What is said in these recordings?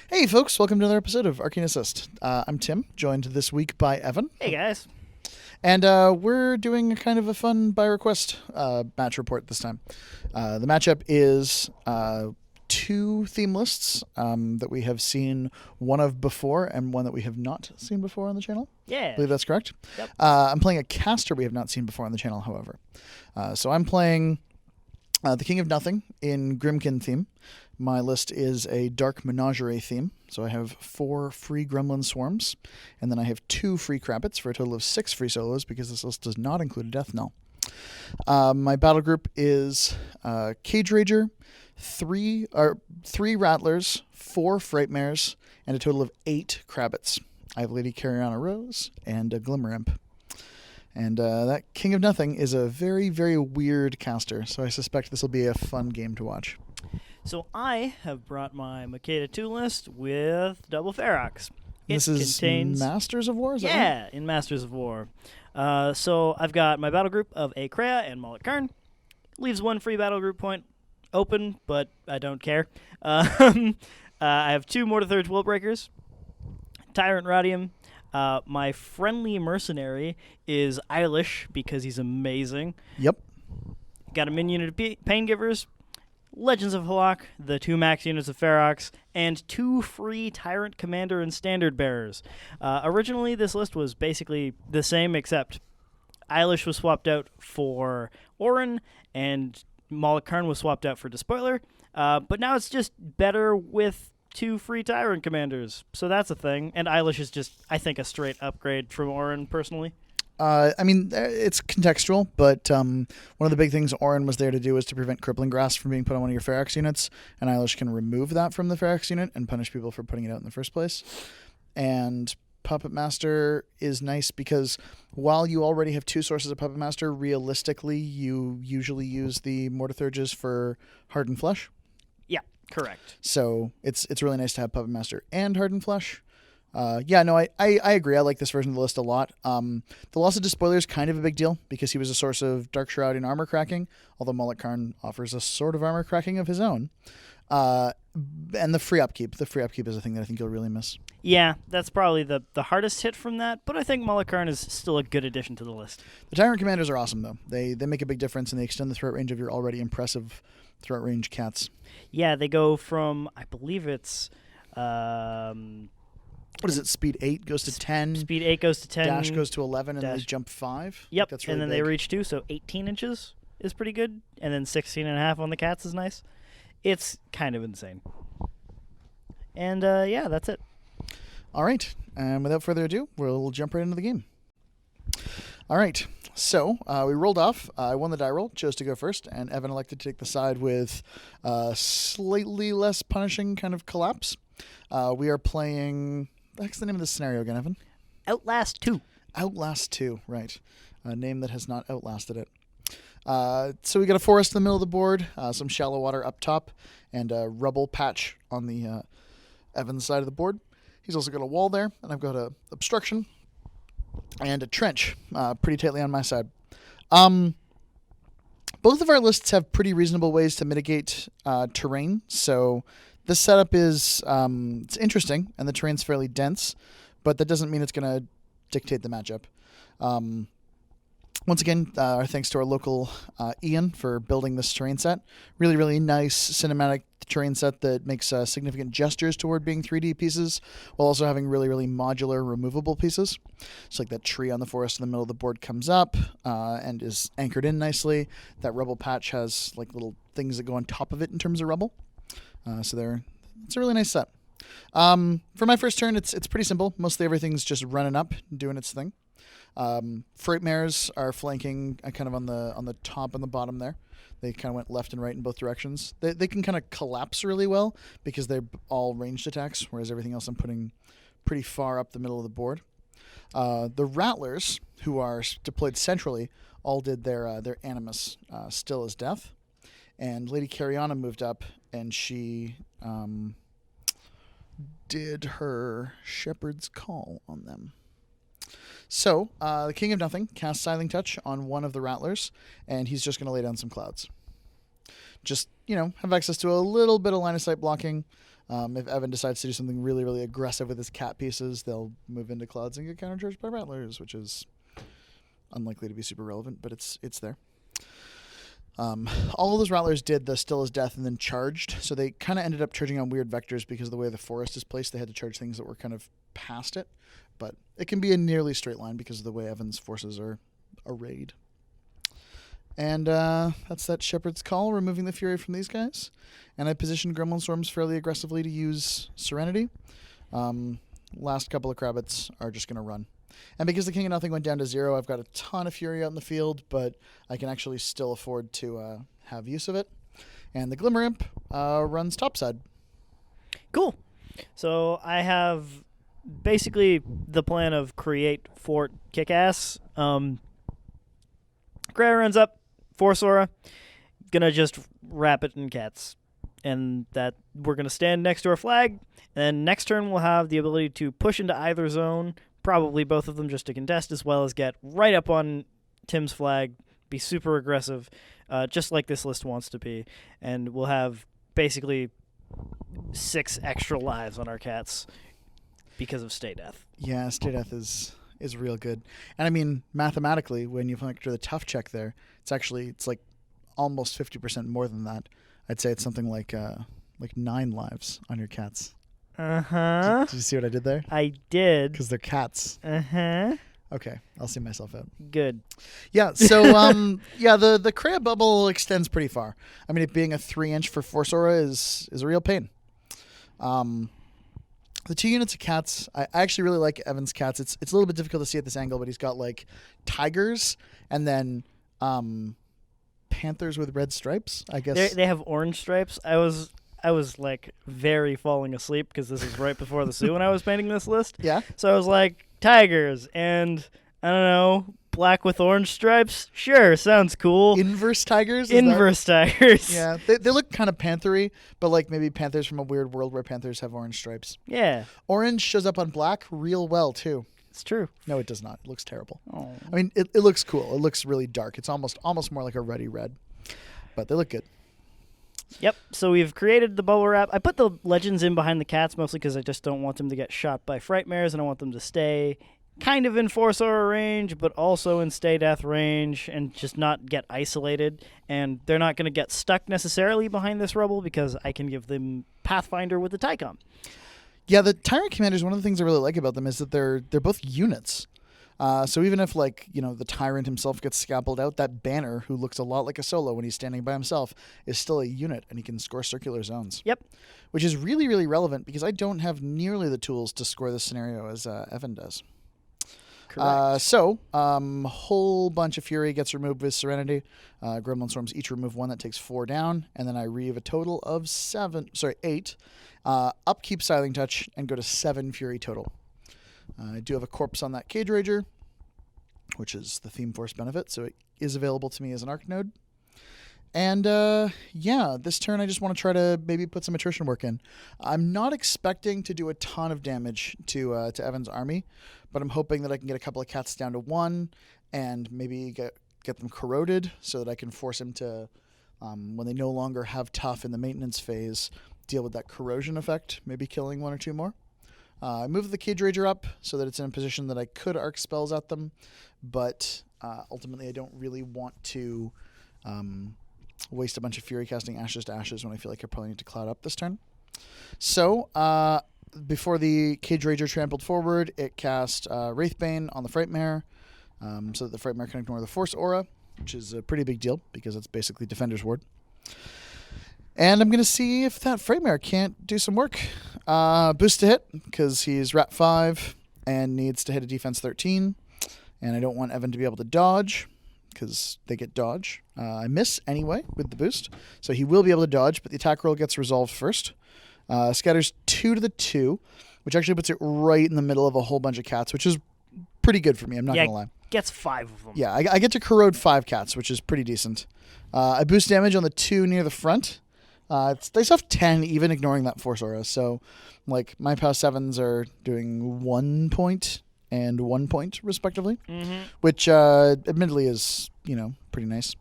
Hey folks, welcome to another episode of Arcane Assist. I'm Tim, joined this week by Evan. Hey guys. And we're doing a kind of a fun by request match report this time. The matchup is two theme lists that we have seen one of before and one that we have not seen before on the channel. Yeah. I believe that's correct. Yep. I'm playing a caster we have not seen before on the channel, however. So I'm playing the King of Nothing in Grymkin theme. My list is a dark Menagerie theme, so I have 4 free Gremlin Swarms, and then I have 2 free Crabbits for a total of 6 free solos because this list does not include a Death Knell. My battle group is Cage Rager, 3 Rattlers, 4 Frightmares, and a total of 8 Crabbits. I have Lady Karianna Rose and a Glimmer Imp. And that King of Nothing is a very, very weird caster, so I suspect this will be a fun game to watch. So I have brought my Makeda2 list with double Ferox. This is Masters of War? Is that right? In Masters of War. So I've got my battle group of a Krea and Molik Karn. Leaves 1 free battle group point open, but I don't care. I have 2 Mortitheurge Willbreakers, Tyrant Radium. My friendly mercenary is Eilish because he's amazing. Yep. Got a minion of Pain Givers, Legends of Halak, the 2 max units of Ferox, and 2 free Tyrant Commander and Standard Bearers. Originally, this list was basically the same, except Eilish was swapped out for Orin, and Molik Karn was swapped out for Despoiler. But now it's just better with 2 free Tyrant Commanders, so that's a thing. And Eilish is just, I think, a straight upgrade from Orin, personally. I mean, it's contextual, but one of the big things Orin was there to do was to prevent Crippling Grasp from being put on one of your Ferox units, and Eilish can remove that from the Ferox unit and punish people for putting it out in the first place. And Puppet Master is nice because while you already have 2 sources of Puppet Master, realistically, you usually use the Mortitheurges for Hardened Flesh. Yeah, correct. So it's really nice to have Puppet Master and Hardened Flesh. I agree. I like this version of the list a lot. The loss of Despoiler is kind of a big deal because he was a source of Dark Shroud and armor cracking, although Molik Karn offers a sort of armor cracking of his own. And the free upkeep. The free upkeep is a thing that I think you'll really miss. Yeah, that's probably the hardest hit from that, but I think Molik Karn is still a good addition to the list. The Tyrant Commanders are awesome, though. They make a big difference, and they extend the threat range of your already impressive threat range cats. Yeah, they go from, I believe it's... what is it? Speed 8 goes to 10. Speed 8 goes to 10. Dash goes to 11, and they jump 5. Yep, That's really and then big. they reach 2, so 18 inches is pretty good. And then 16.5 on the cats is nice. It's kind of insane. And, yeah, that's it. All right, and without further ado, we'll jump right into the game. All right, so we rolled off. I won the die roll, chose to go first, and Evan elected to take the side with slightly less punishing kind of collapse. We are playing... What's the name of the scenario again, Evan? Outlast 2. Outlast 2, right. A name that has not outlasted it. So we got a forest in the middle of the board, some shallow water up top, and a rubble patch on the Evan's side of the board. He's also got a wall there, and I've got a obstruction and a trench pretty tightly on my side. Both of our lists have pretty reasonable ways to mitigate terrain, so this setup is it's interesting, and the terrain's fairly dense, but that doesn't mean it's going to dictate the matchup. Once again, our thanks to our local Ian for building this terrain set. Really, really nice cinematic terrain set that makes significant gestures toward being 3D pieces while also having really, really modular, removable pieces. It's like that tree on the forest in the middle of the board comes up and is anchored in nicely. That rubble patch has like little things that go on top of it in terms of rubble. It's a really nice set. For my first turn, it's pretty simple. Mostly everything's just running up, doing its thing. Frightmares are flanking kind of on the top and the bottom there. They kind of went left and right in both directions. They can kind of collapse really well because they're all ranged attacks, whereas everything else I'm putting pretty far up the middle of the board. The Rattlers, who are deployed centrally, all did their Animus Still as Death. And Lady Karianna moved up, and she did her Shepherd's Call on them. So, the King of Nothing casts Siling Touch on one of the Rattlers, and he's just going to lay down some clouds. Just, have access to a little bit of line of sight blocking. If Evan decides to do something really, really aggressive with his cat pieces, they'll move into clouds and get countercharged by Rattlers, which is unlikely to be super relevant, but it's there. All of those Rattlers did the Still as Death and then charged, so they kind of ended up charging on weird vectors because of the way the forest is placed. They had to charge things that were kind of past it, but it can be a nearly straight line because of the way Evan's forces are arrayed. And that's that Shepherd's Call, removing the Fury from these guys. And I positioned Gremlin Swarms fairly aggressively to use Serenity. Last couple of Crabbits are just going to run. And because the King of Nothing went down to 0, I've got a ton of Fury out in the field, but I can actually still afford to have use of it. And the Glimmer Imp runs topside. Cool. So I have basically the plan of create, fort, kick-ass. Krea runs up, Force Aura, gonna just wrap it in cats. And that we're gonna stand next to our flag, and then next turn we'll have the ability to push into either zone, probably both of them just to contest, as well as get right up on Tim's flag, be super aggressive, just like this list wants to be. And we'll have basically 6 extra lives on our cats because of Stay Death. Yeah, Stay Death is real good. And I mean, mathematically, when you factor the tough check there, it's like almost 50% more than that. I'd say it's something like 9 lives on your cats. Uh-huh. Did you see what I did there? I did. Because they're cats. Uh-huh. Okay, I'll see myself out. Good. Yeah, so the Krea bubble extends pretty far. I mean, it being a 3-inch for Force Aura is a real pain. The 2 units of cats, I actually really like Evan's cats. It's a little bit difficult to see at this angle, but he's got like tigers and then panthers with red stripes, I guess. They have orange stripes. I was like very falling asleep because this is right before the zoo when I was painting this list. Yeah. So I was like, tigers and I don't know, black with orange stripes. Sure, sounds cool. Inverse tigers. Tigers. Yeah, they look kind of panthery, but like maybe panthers from a weird world where panthers have orange stripes. Yeah. Orange shows up on black real well too. It's true. No, it does not. It looks terrible. Oh. I mean, it looks cool. It looks really dark. It's almost more like a ruddy red, but they look good. Yep, so we've created the bubble wrap. I put the legends in behind the cats mostly because I just don't want them to get shot by Frightmares, and I want them to stay kind of in Force Aura range, but also in Stay Death range, and just not get isolated. And they're not going to get stuck necessarily behind this rubble because I can give them Pathfinder with the Tycom. Yeah, the Tyrant Commanders, one of the things I really like about them is that they're both units. So even if, like, you know, the Tyrant himself gets scalpeled out, that Banner, who looks a lot like a solo when he's standing by himself, is still a unit, and he can score circular zones. Yep. Which is really, really relevant because I don't have nearly the tools to score this scenario as Evan does. Correct. Whole bunch of Fury gets removed with Serenity. Gremlin Swarms each remove 1 that takes 4 down, and then I reave a total of 8. Upkeep Siling Touch and go to 7 Fury total. I do have a corpse on that Cage Rager, which is the Theme Force benefit, so it is available to me as an Arc node. And this turn I just want to try to maybe put some attrition work in. I'm not expecting to do a ton of damage to Evan's army, but I'm hoping that I can get a couple of cats down to 1 and maybe get them corroded so that I can force him to, when they no longer have tough in the maintenance phase, deal with that corrosion effect, maybe killing 1 or 2 more. I moved the Cage Rager up so that it's in a position that I could arc spells at them, but ultimately I don't really want to waste a bunch of Fury casting Ashes to Ashes when I feel like I probably need to cloud up this turn. So, before the Cage Rager trampled forward, it cast Wraithbane on the Frightmare, so that the Frightmare can ignore the Force Aura, which is a pretty big deal because it's basically Defender's Ward. And I'm going to see if that Frightmare can't do some work. Boost to hit, because he's Rat 5 and needs to hit a defense 13. And I don't want Evan to be able to dodge, because they get dodge. I miss anyway with the boost, so he will be able to dodge, but the attack roll gets resolved first. Scatters 2 to the 2, which actually puts it right in the middle of a whole bunch of cats, which is pretty good for me, I'm not going to lie. Gets 5 of them. Yeah, I get to corrode 5 cats, which is pretty decent. I boost damage on the 2 near the front. They still have 10, even ignoring that Force Aura. So, like, my POW 7s are doing 1 point and 1 point, respectively, which admittedly is, pretty nice.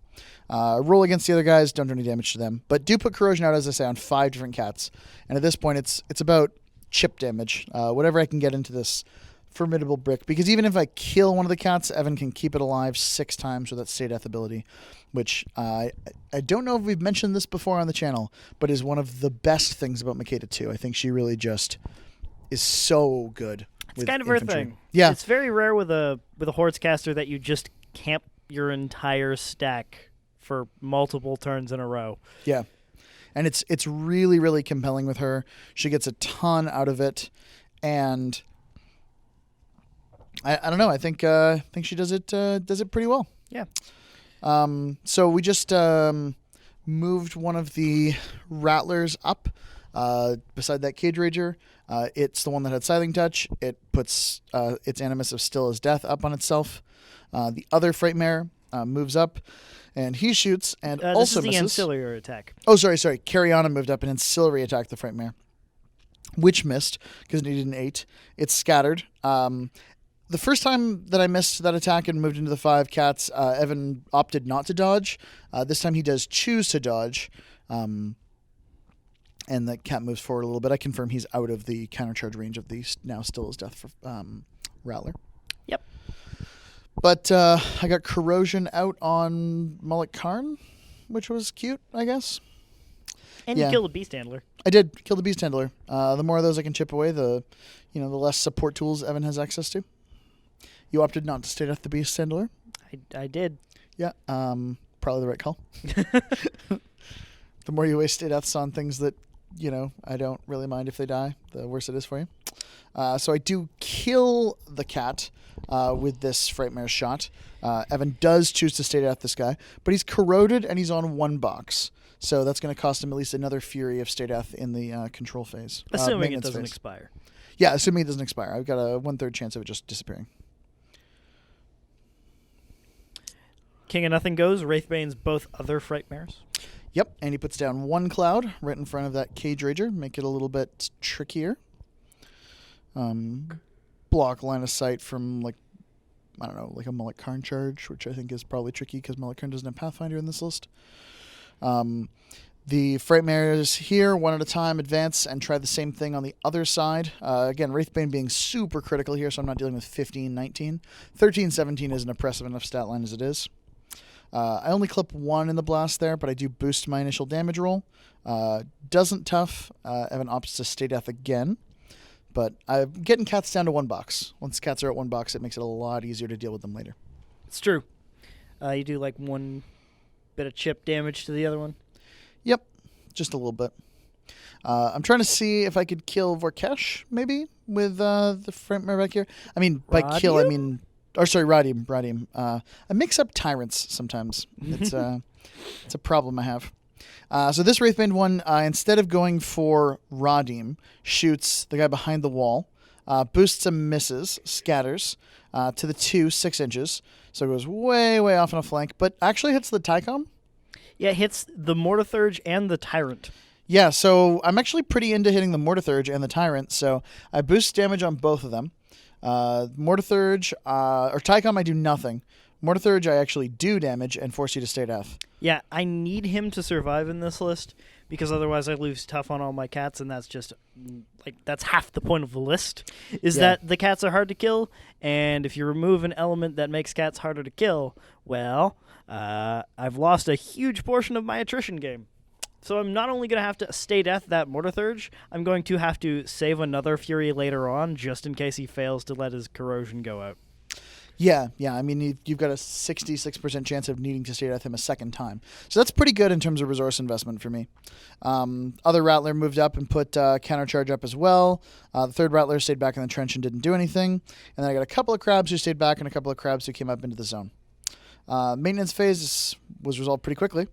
Roll against the other guys, don't do any damage to them. But do put corrosion out, as I say, on 5 different cats. And at this point, it's about chip damage. Whatever I can get into this formidable brick. Because even if I kill one of the cats, Evan can keep it alive 6 times with that stay death ability. Which I don't know if we've mentioned this before on the channel, but is one of the best things about Makeda2. I think she really just is so good. It's kind of her thing. Yeah. It's very rare with a Hordes caster that you just camp your entire stack for multiple turns in a row. Yeah. And it's really, really compelling with her. She gets a ton out of it. And I don't know, I think she does it pretty well. Yeah. So we just moved one of the Rattlers up beside that Cage Rager. It's the one that had Scything Touch. It puts its Animus of Still as Death up on itself. The other Frightmare moves up, and he shoots and also this is the misses. ancillary attack. Oh, sorry. Karianna moved up and ancillary attacked the Frightmare, which missed because it needed an 8. It's scattered. The first time that I missed that attack and moved into the 5 cats, Evan opted not to dodge. This time he does choose to dodge. And the cat moves forward a little bit. I confirm he's out of the countercharge range of the now Still as Death for Rattler. Yep. But I got corrosion out on Molik Karn, which was cute, I guess. And you killed a beast handler. I did kill the beast handler. The more of those I can chip away, the less support tools Evan has access to. You opted not to stay death the beast handler. I did. Yeah. Probably the right call. The more you waste stay deaths on things that I don't really mind if they die, the worse it is for you. So I do kill the cat with this Frightmare shot. Evan does choose to stay death this guy, but he's corroded and he's on 1 box. So that's going to cost him at least another Fury of stay death in the control phase. Assuming it doesn't expire. Yeah, assuming it doesn't expire. I've got a 1/3 chance of it just disappearing. King of Nothing goes, Wraithbane's both other Frightmares. Yep, and he puts down 1 cloud right in front of that Cage Rager, make it a little bit trickier. Block line of sight from, like a Molik Karn charge, which I think is probably tricky because Molik Karn doesn't have Pathfinder in this list. The Frightmares here, one at a time, advance and try the same thing on the other side. Again, Wraithbane being super critical here, so I'm not dealing with 15, 19. 13, 17 is an oppressive enough stat line as it is. I only clip 1 in the blast there, but I do boost my initial damage roll. Doesn't tough. Evan opts to stay death again. But I'm getting cats down to 1 box. Once cats are at 1 box, it makes it a lot easier to deal with them later. It's true. You do like 1 bit of chip damage to the other one. Yep, just a little bit. I'm trying to see if I could kill Vorkesh, maybe, with the Frightmare back here. I mean, by kill, I mean... Or sorry, Radium. I mix up tyrants sometimes. It's a problem I have. So this Wraithbane one, instead of going for Radium, shoots the guy behind the wall, boosts and misses, scatters to the 2, 6 inches. So it goes way, way off on a flank, but actually hits the Tycom. Yeah, it hits the Mortitheurge and the Tyrant. Yeah, so I'm actually pretty into hitting the Mortitheurge and the Tyrant, so I boost damage on both of them. Mortitheurge, or Tycom, I do nothing. Mortitheurge, I actually do damage and force you to stay death. Yeah, I need him to survive in this list because otherwise I lose tough on all my cats, and that's just that's half the point of the list. Is that the cats are hard to kill, and if you remove an element that makes cats harder to kill, well, I've lost a huge portion of my attrition game. So I'm not only going to have to stay death that Mortitheurge, I'm going to have to save another Fury later on just in case he fails to let his corrosion go out. Yeah. I mean, you've got a 66% chance of needing to stay death him a second time. So that's pretty good in terms of resource investment for me. Other Rattler moved up and put countercharge up as well. The 3rd Rattler stayed back in the trench and didn't do anything. And then I got a couple of crabs who stayed back and a couple of crabs who came up into the zone. Maintenance phase was resolved pretty quickly.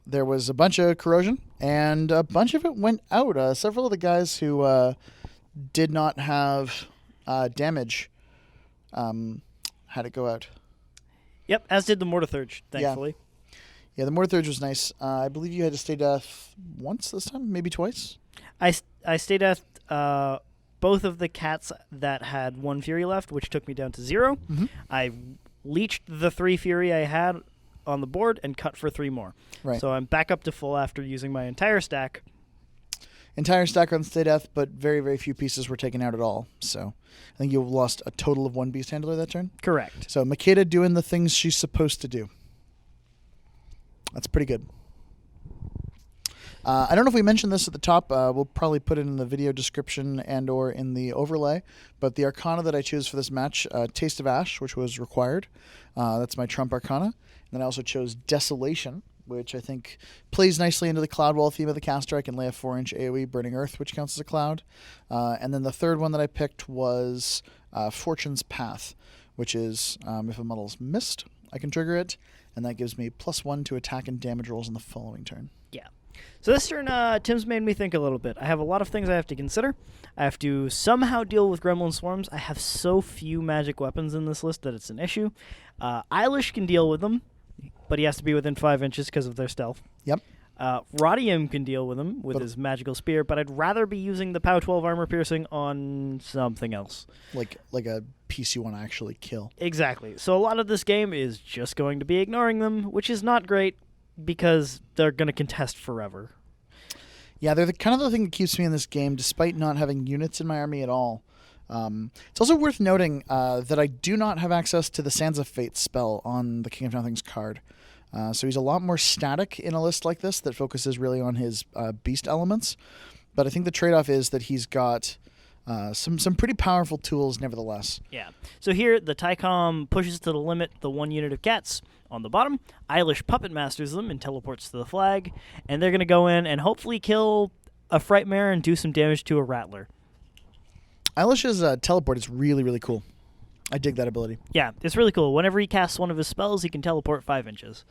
There was a bunch of corrosion, and a bunch of it went out. Several of the guys who did not have damage had it go out. Yep, as did the Mortitheurge, thankfully. Yeah, the Mortitheurge was nice. I believe you had to stay death once this time, maybe twice? I stayed death both of the cats that had 1 Fury left, which took me down to 0. Mm-hmm. I leached the 3 Fury I had on the board and cut for 3 more. Right. So I'm back up to full after using my entire stack. Entire stack on stay death, but very, very few pieces were taken out at all. So I think you lost a total of 1 beast handler that turn. Correct. So Makeda doing the things she's supposed to do. That's pretty good. I don't know if we mentioned this at the top. We'll probably put it in the video description and or in the overlay. But the Arcana that I choose for this match, Taste of Ash, which was required. That's my Trump Arcana. And then I also chose Desolation, which I think plays nicely into the Cloud Wall theme of the caster. I can lay a 4-inch AoE Burning Earth, which counts as a cloud. And then the third one that I picked was Fortune's Path, which is if a model's missed, I can trigger it. And that gives me +1 to attack and damage rolls in the following turn. Yeah. So this turn, Tim's made me think a little bit. I have a lot of things I have to consider. I have to somehow deal with Gremlin Swarms. I have so few magic weapons in this list that it's an issue. Eilish can deal with them, but he has to be within 5 inches because of their stealth. Yep. Rodium can deal with him with his magical spear, but I'd rather be using the POW 12 armor piercing on something else. Like a piece you want to actually kill. Exactly. So a lot of this game is just going to be ignoring them, which is not great because they're going to contest forever. Yeah, they're the kind of the thing that keeps me in this game, despite not having units in my army at all. It's also worth noting that I do not have access to the Sands of Fate spell on the King of Nothings card. So he's a lot more static in a list like this that focuses really on his beast elements. But I think the trade-off is that he's got some pretty powerful tools nevertheless. Yeah. So here, the Tycom pushes to the limit the 1 unit of cats on the bottom. Eilish Puppet Masters them and teleports to the flag. And they're going to go in and hopefully kill a Frightmare and do some damage to a Rattler. Eilish's teleport is really, really cool. I dig that ability. Yeah, it's really cool. Whenever he casts one of his spells, he can teleport 5 inches.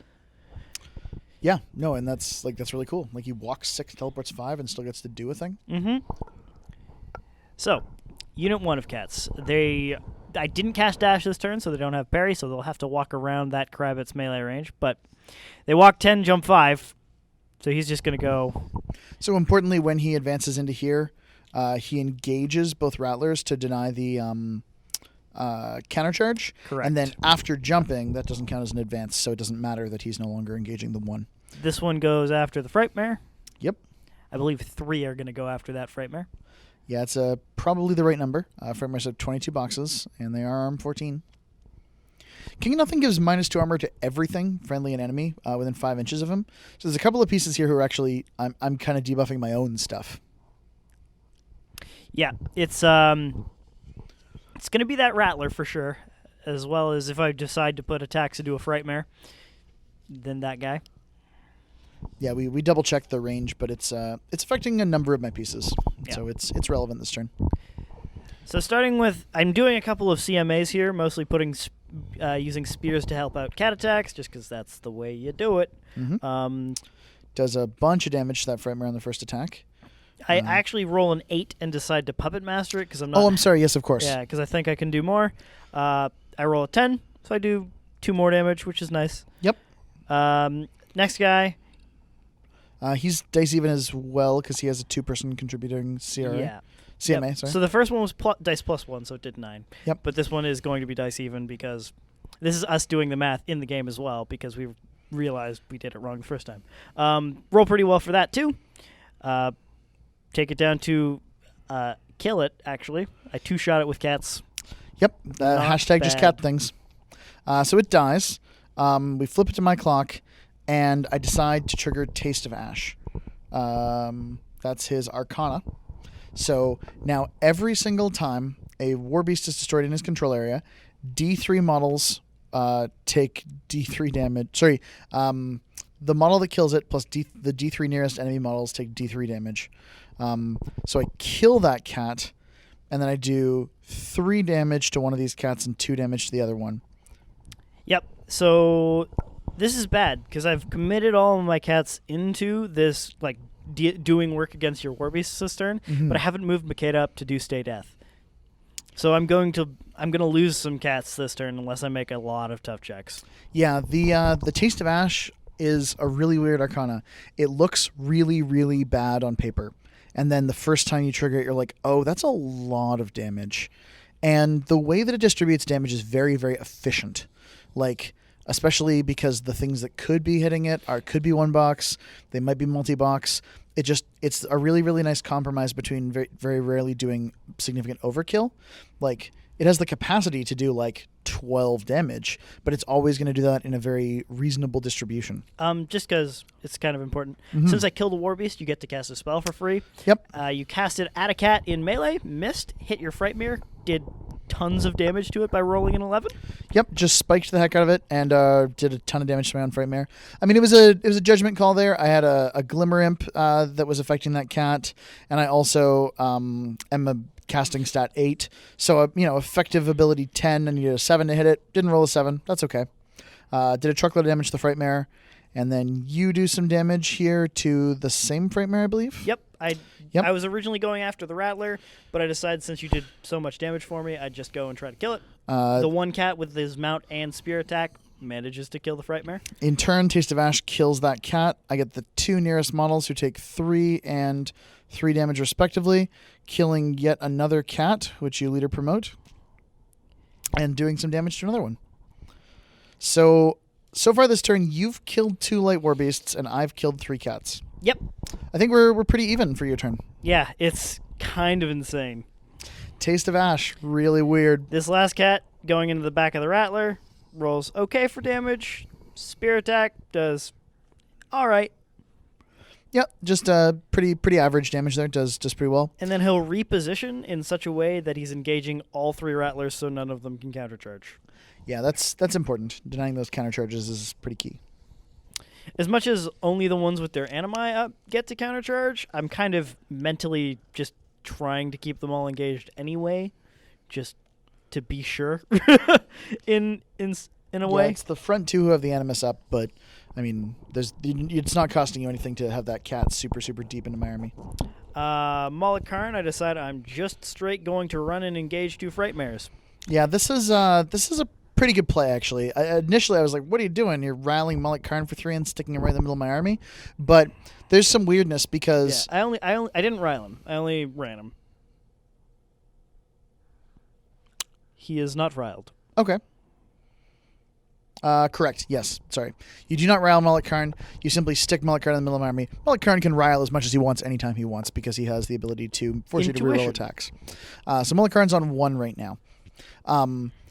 Yeah, no, and that's really cool. Like, he walks 6, teleports 5, and still gets to do a thing. Mm-hmm. So, Unit 1 of cats. I didn't cast Dash this turn, so they don't have parry, so they'll have to walk around that Crabbit's melee range. But they walk 10, jump 5, so he's just going to go... So, importantly, when he advances into here, he engages both Rattlers to deny the countercharge. Correct. And then after jumping, that doesn't count as an advance, so it doesn't matter that he's no longer engaging the 1. This one goes after the Frightmare. Yep. I believe 3 are going to go after that Frightmare. Yeah, it's probably the right number. Frightmares have 22 boxes, and they are armed 14. King of Nothing gives -2 armor to everything, friendly and enemy, within 5 inches of him. So there's a couple of pieces here who are actually... I'm kind of debuffing my own stuff. Yeah, it's going to be that Rattler for sure, as well as if I decide to put attacks into a Frightmare, then that guy. Yeah, we double-checked the range, but it's affecting a number of my pieces, Yeah. so it's relevant this turn. So starting with, I'm doing a couple of CMAs here, mostly using spears to help out cat attacks, just because that's the way you do it. Mm-hmm. Does a bunch of damage to that Frightmare on the first attack. I actually roll an 8 and decide to Puppet Master it because I'm not... Oh, I'm sorry. Yes, of course. Yeah, because I think I can do more. I roll a 10, so I do 2 more damage, which is nice. Yep. Next guy. He's dice even as well because he has a 2-person contributing CRA. Yeah. CMA, Yep. sorry. So the first one was dice +1, so it did 9. Yep. But this one is going to be dice even because this is us doing the math in the game as well because we realized we did it wrong the first time. Roll pretty well for that, too. Take it down to kill it, actually. I 2-shot it with cats. Yep. Not Hashtag just bad. cat things. So it dies. We flip it to my clock, and I decide to trigger Taste of Ash. That's his Arcana. So now every single time a War Beast is destroyed in his control area, D3 models take D3 damage. Sorry, the model that kills it plus the D3 nearest enemy models take D3 damage. So I kill that cat, and then I do 3 damage to one of these cats and 2 damage to the other one. Yep. So this is bad because I've committed all of my cats into this, like, doing work against your War Beast this turn, but I haven't moved Makeda up to do stay death. So I'm going to lose some cats this turn unless I make a lot of tough checks. Yeah, the Taste of Ash is a really weird Arcana. It looks really, really bad on paper. And then the first time you trigger it, you're like, oh, that's a lot of damage. And the way that it distributes damage is very, very efficient. Like, especially because the things that could be hitting it could be one box. They might be multi-box. It's a really, really nice compromise between very, very rarely doing significant overkill. Like, it has the capacity to do like 12 damage, but it's always going to do that in a very reasonable distribution. Just because it's kind of important. Since I killed a war beast, you get to cast a spell for free. Yep. You cast it at a cat in melee, missed, hit your Frightmare, did tons of damage to it by rolling an 11. Yep, just spiked the heck out of it and did a ton of damage to my own Frightmare. I mean, it was a judgment call there. I had a Glimmer Imp that was affecting that cat, and I also am a casting stat 8, so effective ability 10. I needed a 7 to hit it. Didn't roll a 7. That's okay. Did a truckload of damage to the Frightmare, and then you do some damage here to the same Frightmare, I believe. Yep. I was originally going after the Rattler, but I decided since you did so much damage for me, I'd just go and try to kill it. The one cat with his mount and spear attack manages to kill the Frightmare. In turn, Taste of Ash kills that cat. I get the 2 nearest models who take 3 and 3 damage respectively, killing yet another cat, which you leader promote, and doing some damage to another one. So far this turn, you've killed 2 light war beasts, and I've killed 3 cats. Yep. I think we're pretty even for your turn. Yeah, it's kind of insane. Taste of Ash, really weird. This last cat going into the back of the Rattler rolls okay for damage. Spear attack does all right. Yep, just pretty average damage there. Does pretty well. And then he'll reposition in such a way that he's engaging all 3 Rattlers, so none of them can countercharge. Yeah, that's important. Denying those countercharges is pretty key. As much as only the ones with their animi up get to countercharge, I'm kind of mentally just trying to keep them all engaged anyway, just to be sure. in a way, it's the front 2 who have the animus up, but I mean, it's not costing you anything to have that cat super deep into my army. Molik Karn, I decide I'm just straight going to run and engage 2 Frightmares. Yeah, this is a pretty good play, actually. Initially, I was like, what are you doing? You're riling Molik Karn for 3 and sticking him right in the middle of my army? But there's some weirdness because... Yeah, I didn't rile him. I only ran him. He is not riled. Okay. Correct, yes. Sorry. You do not rile Molik Karn. You simply stick Molik Karn in the middle of my army. Molik Karn can rile as much as he wants anytime he wants because he has the ability to force you to reroll attacks. So Molik Karn's on 1 right now.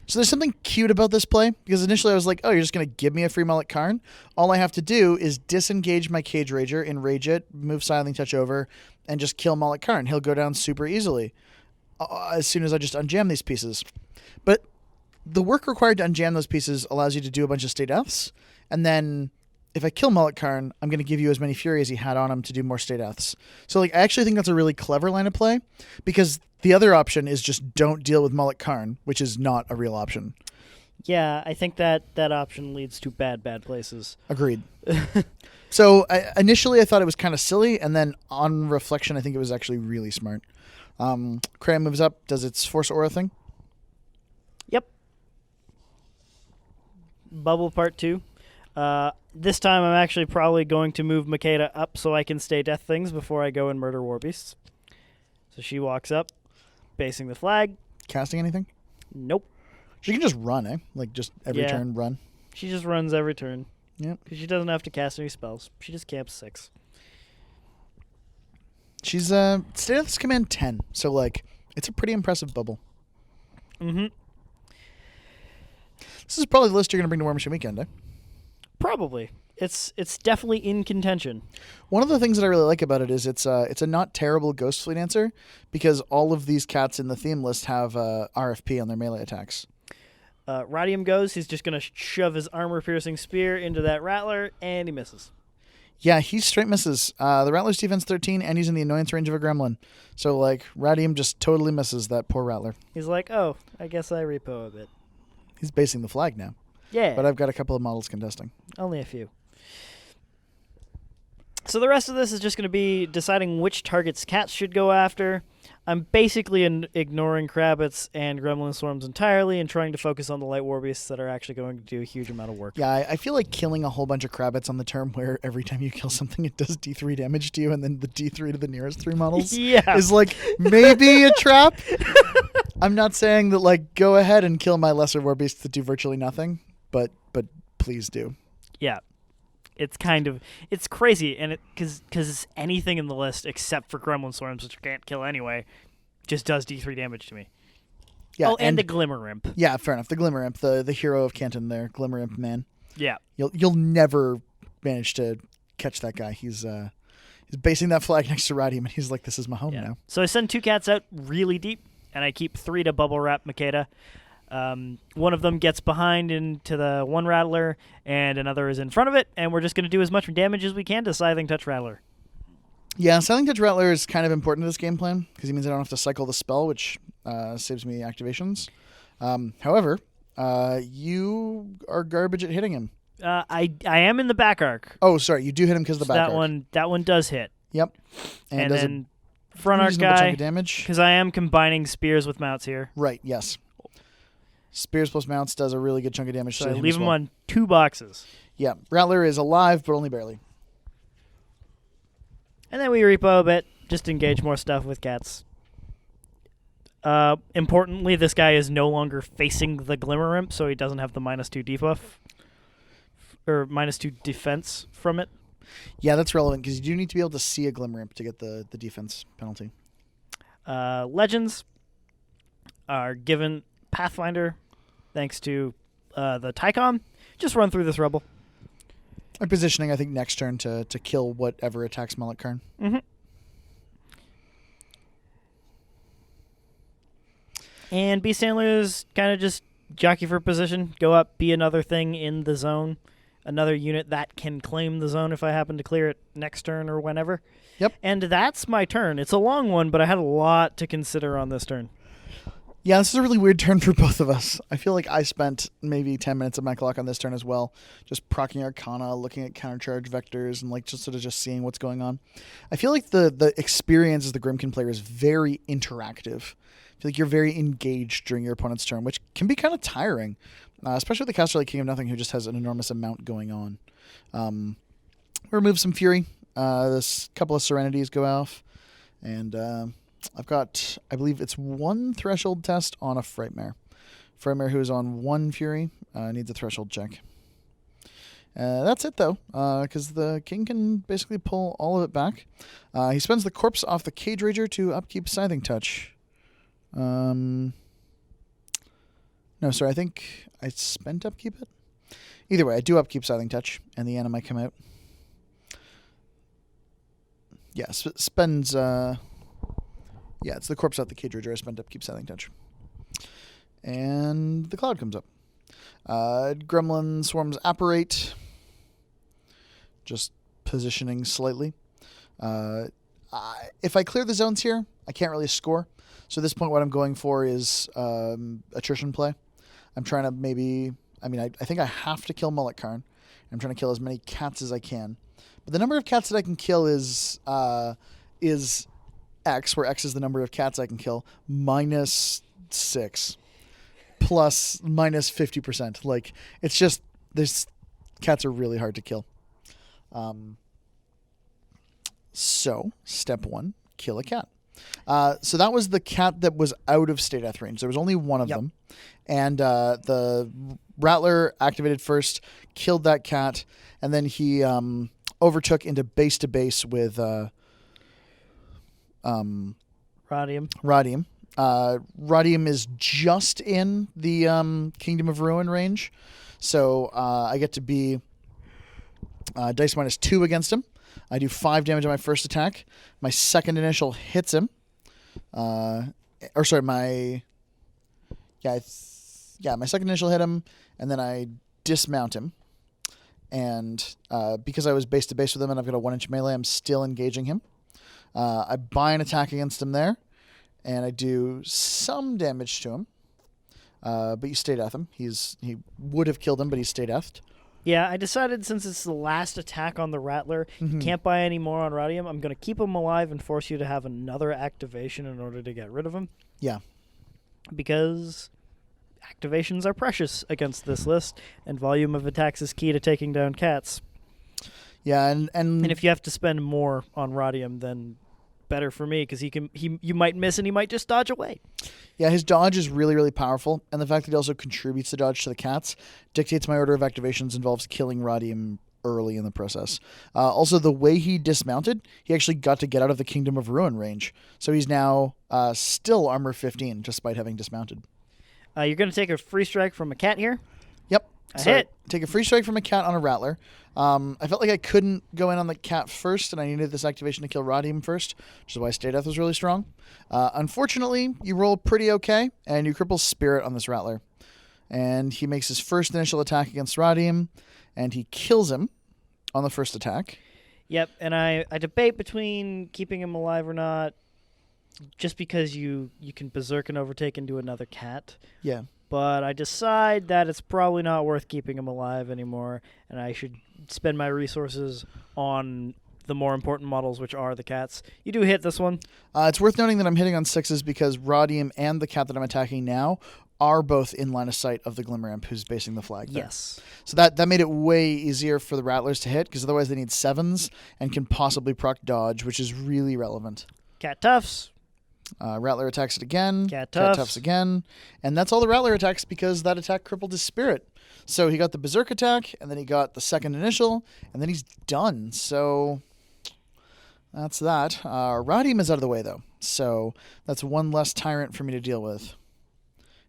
So there's something cute about this play, because initially I was like, oh, you're just going to give me a free Molik Karn? All I have to do is disengage my Cage Rager, enrage it, move Silencing Touch over, and just kill Molik Karn. He'll go down super easily as soon as I just unjam these pieces. But the work required to unjam those pieces allows you to do a bunch of stay deaths, and then if I kill Molik Karn, I'm going to give you as many Fury as he had on him to do more stay deaths. So I actually think that's a really clever line of play, because the other option is just don't deal with Molik Karn, which is not a real option. Yeah, I think that option leads to bad places. Agreed. So initially I thought it was kind of silly, and then on reflection I think it was actually really smart. Krea moves up, does its Force Aura thing. Yep. Bubble part 2. This time I'm actually probably going to move Makeda up so I can stay death things before I go and murder war beasts. So she walks up, basing the flag. Casting anything? Nope. She can just run, eh? Like just every turn run. She just runs every turn. Yep. Because she doesn't have to cast any spells. She just camps 6. She's status command 10, so like it's a pretty impressive bubble. Mm-hmm. This is probably the list you're going to bring to War Machine Weekend, eh? Probably. It's definitely in contention. One of the things that I really like about it is it's a not terrible Ghost Fleet answer, because all of these cats in the theme list have RFP on their melee attacks. Radium goes. He's just going to shove his armor-piercing spear into that Rattler, and he misses. Yeah, he straight misses. The Rattler's defense 13, and he's in the annoyance range of a gremlin. So, like, Radium just totally misses that poor Rattler. He's like, oh, I guess I repo a bit. He's basing the flag now. Yeah. But I've got a couple of models contesting. Only a few. So the rest of this is just going to be deciding which targets cats should go after. I'm basically ignoring Crabbits and Gremlin Swarms entirely and trying to focus on the light war beasts that are actually going to do a huge amount of work. Yeah, I feel like killing a whole bunch of Crabbits on the turn where every time you kill something it does D3 damage to you, and then the D3 to the nearest 3 models is like maybe a trap. I'm not saying that like go ahead and kill my lesser war beasts that do virtually nothing, but please do. Yeah. It's crazy, and because anything in the list except for Gremlin Swarms, which I can't kill anyway, just does D3 damage to me. Yeah, oh, and the Glimmer Imp. Yeah, fair enough. The Glimmer Imp, the hero of Canton there, Glimmer Imp man. Yeah. You'll never manage to catch that guy. He's basing that flag next to Radium, and he's like, this is my home now. So I send 2 cats out really deep, and I keep 3 to bubble wrap Makeda. One of them gets behind into the one Rattler, and another is in front of it, and we're just going to do as much damage as we can to Scything Touch Rattler. Yeah, Scything Touch Rattler is kind of important to this game plan, because he means I don't have to cycle the spell, which saves me activations. However, you are garbage at hitting him. I am in the back arc. Oh, sorry, you do hit him because of the back arc. That one does hit. Yep. And does then front arc chunk guy, of damage. because I am combining spears with mounts here. Right, yes. Spears plus mounts does a really good chunk of damage. So to I him leave as him well. on 2 boxes. Yeah, Rattler is alive, but only barely. And then we repo a bit, just engage more stuff with cats. Importantly, this guy is no longer facing the Glimmer Imp, so he doesn't have the -2 debuff. Or -2 defense from it. Yeah, that's relevant, because you do need to be able to see a Glimmer Imp to get the defense penalty. Legends are given Pathfinder thanks to the Tycom. Just run through this rebel. And positioning, I think, next turn to kill whatever attacks Molik Karn. Mm-hmm. And Beast Handlers kind of just jockey for position, go up, be another thing in the zone, another unit that can claim the zone if I happen to clear it next turn or whenever. Yep. And that's my turn. It's a long one, but I had a lot to consider on this turn. Yeah, this is a really weird turn for both of us. I feel like I spent maybe 10 minutes of my clock on this turn as well, just proccing Arcana, looking at countercharge vectors, and like just sort of just seeing what's going on. I feel like the experience as the Grymkin player is very interactive. I feel like you're very engaged during your opponent's turn, which can be kind of tiring, especially with the caster like King of Nothing, who just has an enormous amount going on. Remove some Fury. This couple of Serenities go off, and I've got, I believe it's 1 threshold test on a Frightmare. Frightmare, who is on 1 Fury, needs a threshold check. That's it, though, because the King can basically pull all of it back. He spends the corpse off the Cage Rager to upkeep Scything Touch. No, sorry, I think I spent upkeep it. Either way, I do upkeep Scything Touch, and the Anna might come out. Yeah, spends... Yeah, it's the corpse out the Cage Rager I spent upkeep Scything Touch. And the Cloud comes up. Gremlin Swarm's Apparate. Just positioning slightly. If I clear the zones here, I can't really score. So at this point, what I'm going for is attrition play. I'm trying to maybe... I mean, I think I have to kill Molik Karn. I'm trying to kill as many cats as I can. But the number of cats that I can kill is X, where X is the number of cats I can kill, -6, plus -50%. Like, it's just, this cats are really hard to kill. So, step 1, kill a cat. So that was the cat that was out of state death range. There was only one of them. And the Rattler activated first, killed that cat, and then he overtook into base to base with Radium. Radium is just in the Kingdom of Ruin range. So I get to be dice -2 against him. I do 5 damage on my first attack. My second initial hits him. My second initial hit him, and then I dismount him. And because I was base to base with him and I've got a 1-inch melee, I'm still engaging him. I buy an attack against him there, and I do some damage to him. But you stay death him. He would have killed him, but he stayed deathed. Yeah, I decided since it's the last attack on the Rattler, you can't buy any more on Radium. I'm going to keep him alive and force you to have another activation in order to get rid of him. Yeah. Because activations are precious against this list, and volume of attacks is key to taking down cats. Yeah, and if you have to spend more on Radium, then better for me because you might miss and he might just dodge away. Yeah, his dodge is really, really powerful, and the fact that he also contributes the dodge to the cats dictates my order of activations involves killing Radium early in the process. Also, the way he dismounted, he actually got to get out of the Kingdom of Ruin range, so he's now still armor 15 despite having dismounted. You're going to take a free strike from a cat here. Yep. Hit. Take a free strike from a cat on a Rattler. I felt like I couldn't go in on the cat first, and I needed this activation to kill Radium first, which is why Stay Death was really strong. Unfortunately, you roll pretty okay, and you cripple Spirit on this Rattler. And he makes his first initial attack against Radium, and he kills him on the first attack. Yep, and I debate between keeping him alive or not, just because you can Berserk and Overtake into another cat. Yeah. But I decide that it's probably not worth keeping him alive anymore, and I should spend my resources on the more important models, which are the cats. You do hit this one. It's worth noting that I'm hitting on 6s because Radium and the cat that I'm attacking now are both in line of sight of the Glimmer Imp who's basing the flag there. Yes. So that made it way easier for the Rattlers to hit because otherwise they need 7s and can possibly proc dodge, which is really relevant. Cat Toughs. Rattler attacks it again. Cat Toughs again. And that's all the Rattler attacks because that attack crippled his Spirit. So he got the Berserk attack, and then he got the second initial, and then he's done. So that's that. Radium is out of the way, though. So that's one less Tyrant for me to deal with.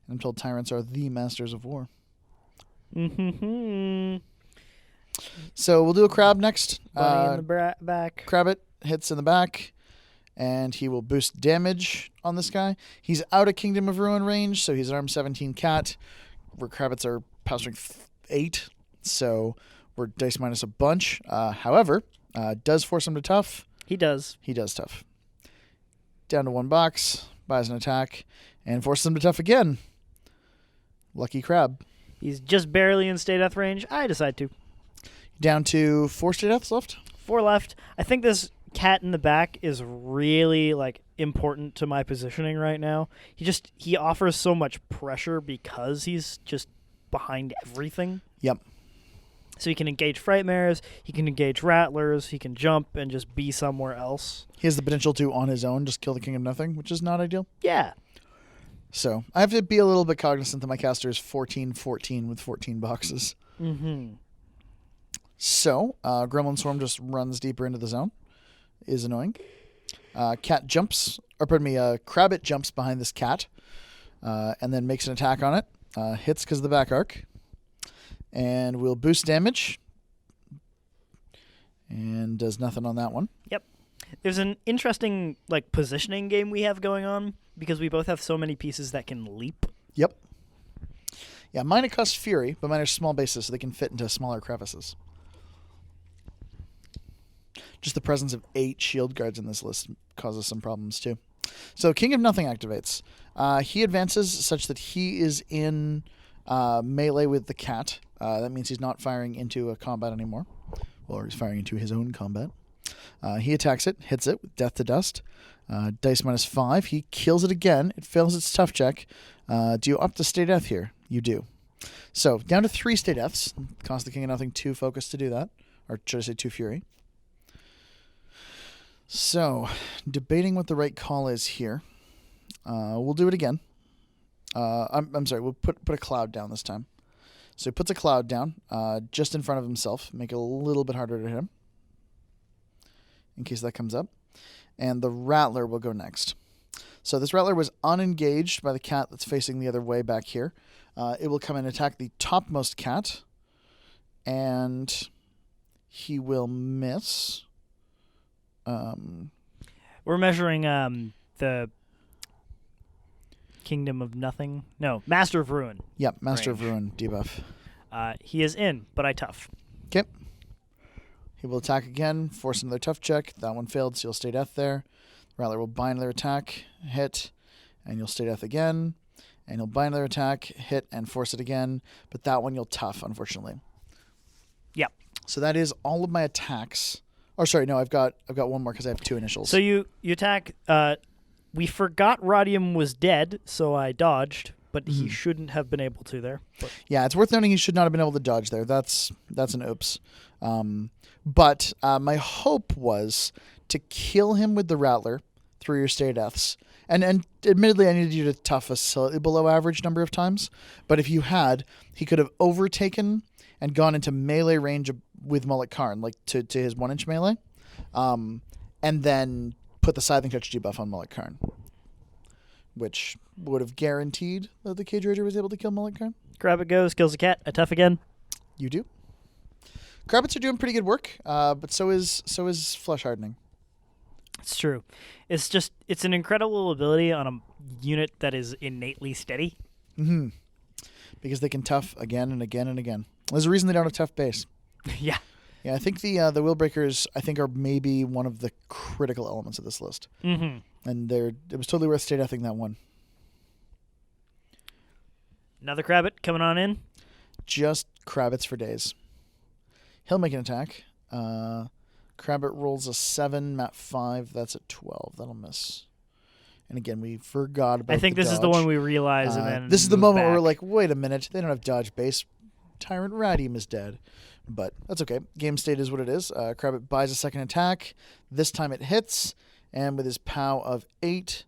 And I'm told Tyrants are the masters of war. Mm-hmm. So we'll do a Crab next. Bunny in the back. Crabbit hits in the back. And he will boost damage on this guy. He's out of Kingdom of Ruin range, so he's an arm 17 cat, where Crabbits are power strength 8, so we're dice minus a bunch. However, does force him to tough. He does. He does tough. Down to 1 box, buys an attack, and forces him to tough again. Lucky Crab. He's just barely in Stay Death range. I decide to. Down to 4 Stay Deaths left. 4 left. I think this cat in the back is really important to my positioning right now. He offers so much pressure because he's just behind everything. Yep. So he can engage Frightmares, he can engage Rattlers, he can jump and just be somewhere else. He has the potential to, on his own, just kill the King of Nothing, which is not ideal. Yeah. So I have to be a little bit cognizant that my caster is 14-14 with 14 boxes. Mm-hmm. So Gremlin Swarm just runs deeper into the zone. Is annoying. Cat jumps, or pardon me, Crabbit jumps behind this cat and then makes an attack on it. Hits because of the back arc. And will boost damage. And does nothing on that one. Yep. There's an interesting positioning game we have going on because we both have so many pieces that can leap. Yep. Yeah, mine cost Fury, but mine are small bases so they can fit into smaller crevices. Just the presence of 8 shield guards in this list causes some problems too. So King of Nothing activates. He advances such that he is in melee with the cat. That means he's not firing into a combat anymore. Or he's firing into his own combat. He attacks it, hits it with Death to Dust. Dice minus 5. He kills it again. It fails its tough check. Do you opt to Stay Death here? You do. So down to 3 Stay Deaths. Cost the King of Nothing 2 focus to do that. Or should I say 2 Fury. So, debating what the right call is here. We'll do it again. I'm sorry, we'll put a cloud down this time. So he puts a cloud down just in front of himself. Make it a little bit harder to hit him. In case that comes up. And the Rattler will go next. So this Rattler was unengaged by the cat that's facing the other way back here. It will come and attack the topmost cat. And he will miss. We're measuring the Kingdom of Nothing. No, Master of Ruin. Yep, Master of Ruin debuff. He is in, but I tough. Okay. He will attack again, force another tough check. That one failed, so you'll Stay Death there. Rattler will bind another attack, hit, and you'll Stay Death again. And he'll bind another attack, hit, and force it again. But that one you'll tough, unfortunately. Yep. So that is all of my attacks. Oh, sorry, no, I've got one more because I have 2 initials. So you attack. We forgot Radium was dead, so I dodged, but he shouldn't have been able to there. But. Yeah, it's worth noting he should not have been able to dodge there. That's an oops. But my hope was to kill him with the Rattler through your stay deaths. And admittedly, I needed you to tough a slightly below average number of times. But if you had, he could have overtaken and gone into melee range with Molik Karn, like to his 1-inch melee, and then put the Scything Touch debuff on Molik Karn, which would have guaranteed that the Cage Rager was able to kill Molik Karn. Crabbit goes, kills a cat. A tough again. You do. Crabbits are doing pretty good work, but so is Flesh Hardening. It's true. It's an incredible ability on a unit that is innately steady. Mm-hmm. Because they can tough again and again and again. There's a reason they don't have tough base. Yeah. Yeah, I think the Willbreakers, are maybe one of the critical elements of this list. Mm-hmm. And it was totally worth stay deathing that one. Another Crabbit coming on in. Just Crabbits for days. He'll make an attack. Crabbit rolls a 7, mat 5. That's a 12. That'll miss. And again, we forgot about I think this dodge. is the one we realize and then this is the move moment back. where we're like, wait a minute, they don't have dodge base. Tyrant Radium is dead. But that's okay. Game state is what it is. Crabbit buys a second attack. This time it hits. And with his POW of 8,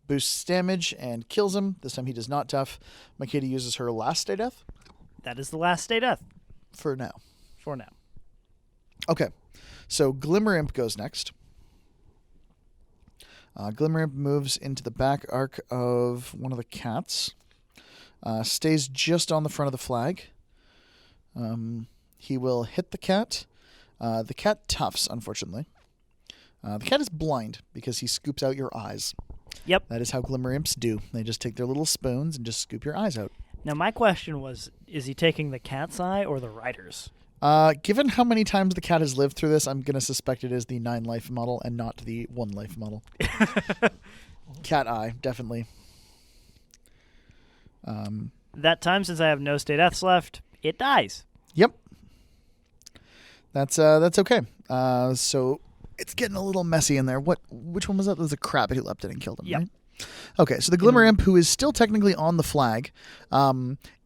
boosts damage and kills him. This time he does not tough. Makeda uses her last stay death. That is the last stay death. For now. For now. Okay. So Glimmer Imp goes next. Glimmer Imp moves into the back arc of one of the cats. Stays just on the front of the flag. He will hit the cat. The cat toughs, unfortunately. The cat is blind because he scoops out your eyes. Yep. That is how Glimmer Imps do. They just take their little spoons and just scoop your eyes out. Now, my question was, is he taking the cat's eye or the rider's? Given how many times the cat has lived through this, I'm going to suspect it is the 9 life model and not the 1 life model. Cat eye, definitely. That time, since I have no stay deaths left, it dies. Yep. That's okay. So it's getting a little messy in there. Which one was that? There was a Crabbit who leapt in and killed him, Yep. right? Okay, so the Glimmer Imp, who is still technically on the flag,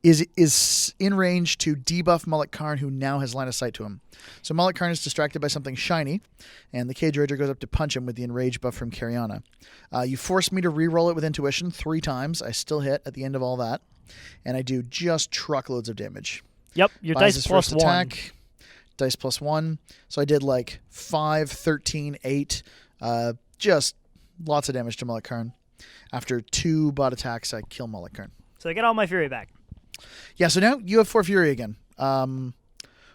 is in range to debuff Molik Karn, who now has line of sight to him. So Molik Karn is distracted by something shiny, and the Cage Rager goes up to punch him with the Enrage buff from Karianna. You forced me to re-roll it with Intuition 3 times. I still hit at the end of all that, and I do just truckloads of damage. Yep, your Buys dice his plus first 1. attack, dice plus 1. So I did like 5, 13, 8, just lots of damage to Molik Karn. After 2 bot attacks, I kill Molik Karn. So I get all my fury back. Yeah, so now you have 4 Fury again,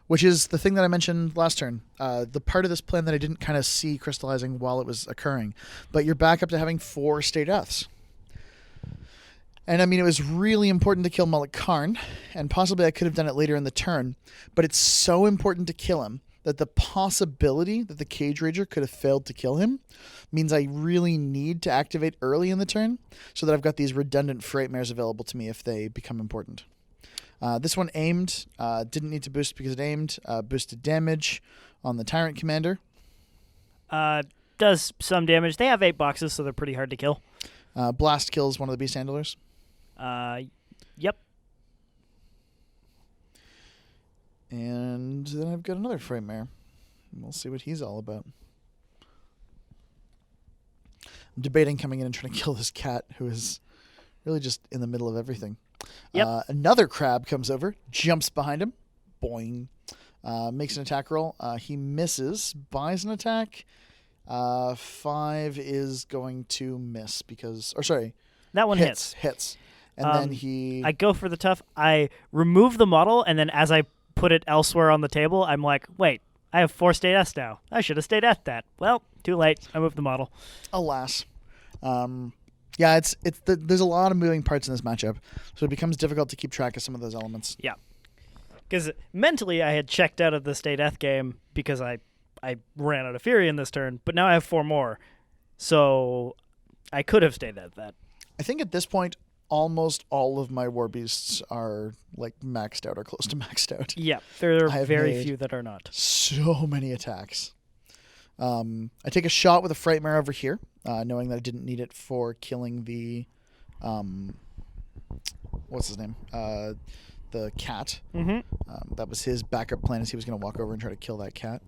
which is the thing that I mentioned last turn. The part of this plan that I didn't kind of see crystallizing while it was occurring. But you're back up to having 4 stay deaths. And I mean, it was really important to kill Molik Karn, and possibly I could have done it later in the turn, but it's so important to kill him that the possibility that the Cage Rager could have failed to kill him means I really need to activate early in the turn so that I've got these redundant Frightmares available to me if they become important. This one aimed, didn't need to boost because it aimed, boosted damage on the Tyrant Commander. Does some damage. They have 8 boxes, so they're pretty hard to kill. Blast kills one of the Beast Handlers. Yep. And then I've got another Frightmare. We'll see what he's all about. I'm debating coming in and trying to kill this cat who is really just in the middle of everything. Yep. Another crab comes over, jumps behind him, boing, makes an attack roll. He misses, buys an attack. 5 is going to miss because, or sorry, That one hits. Hits. And then he... I go for the tough. I remove the model, and then as I put it elsewhere on the table, I'm like, wait, I have 4 stay deaths now. I should have stayed at that. Well, too late. I moved the model. Alas. Yeah, there's a lot of moving parts in this matchup, so it becomes difficult to keep track of some of those elements. Yeah. Because mentally I had checked out of the stay death game because I ran out of Fury in this turn, but now I have 4 more. So I could have stayed at that. I think at this point, almost all of my War Beasts are like maxed out or close to maxed out. Yeah, there are I have very made few that are not. So many attacks. I take a shot with a Frightmare over here, knowing that I didn't need it for killing the... what's his name? The cat. Mm-hmm. That was his backup plan, is he was going to walk over and try to kill that cat.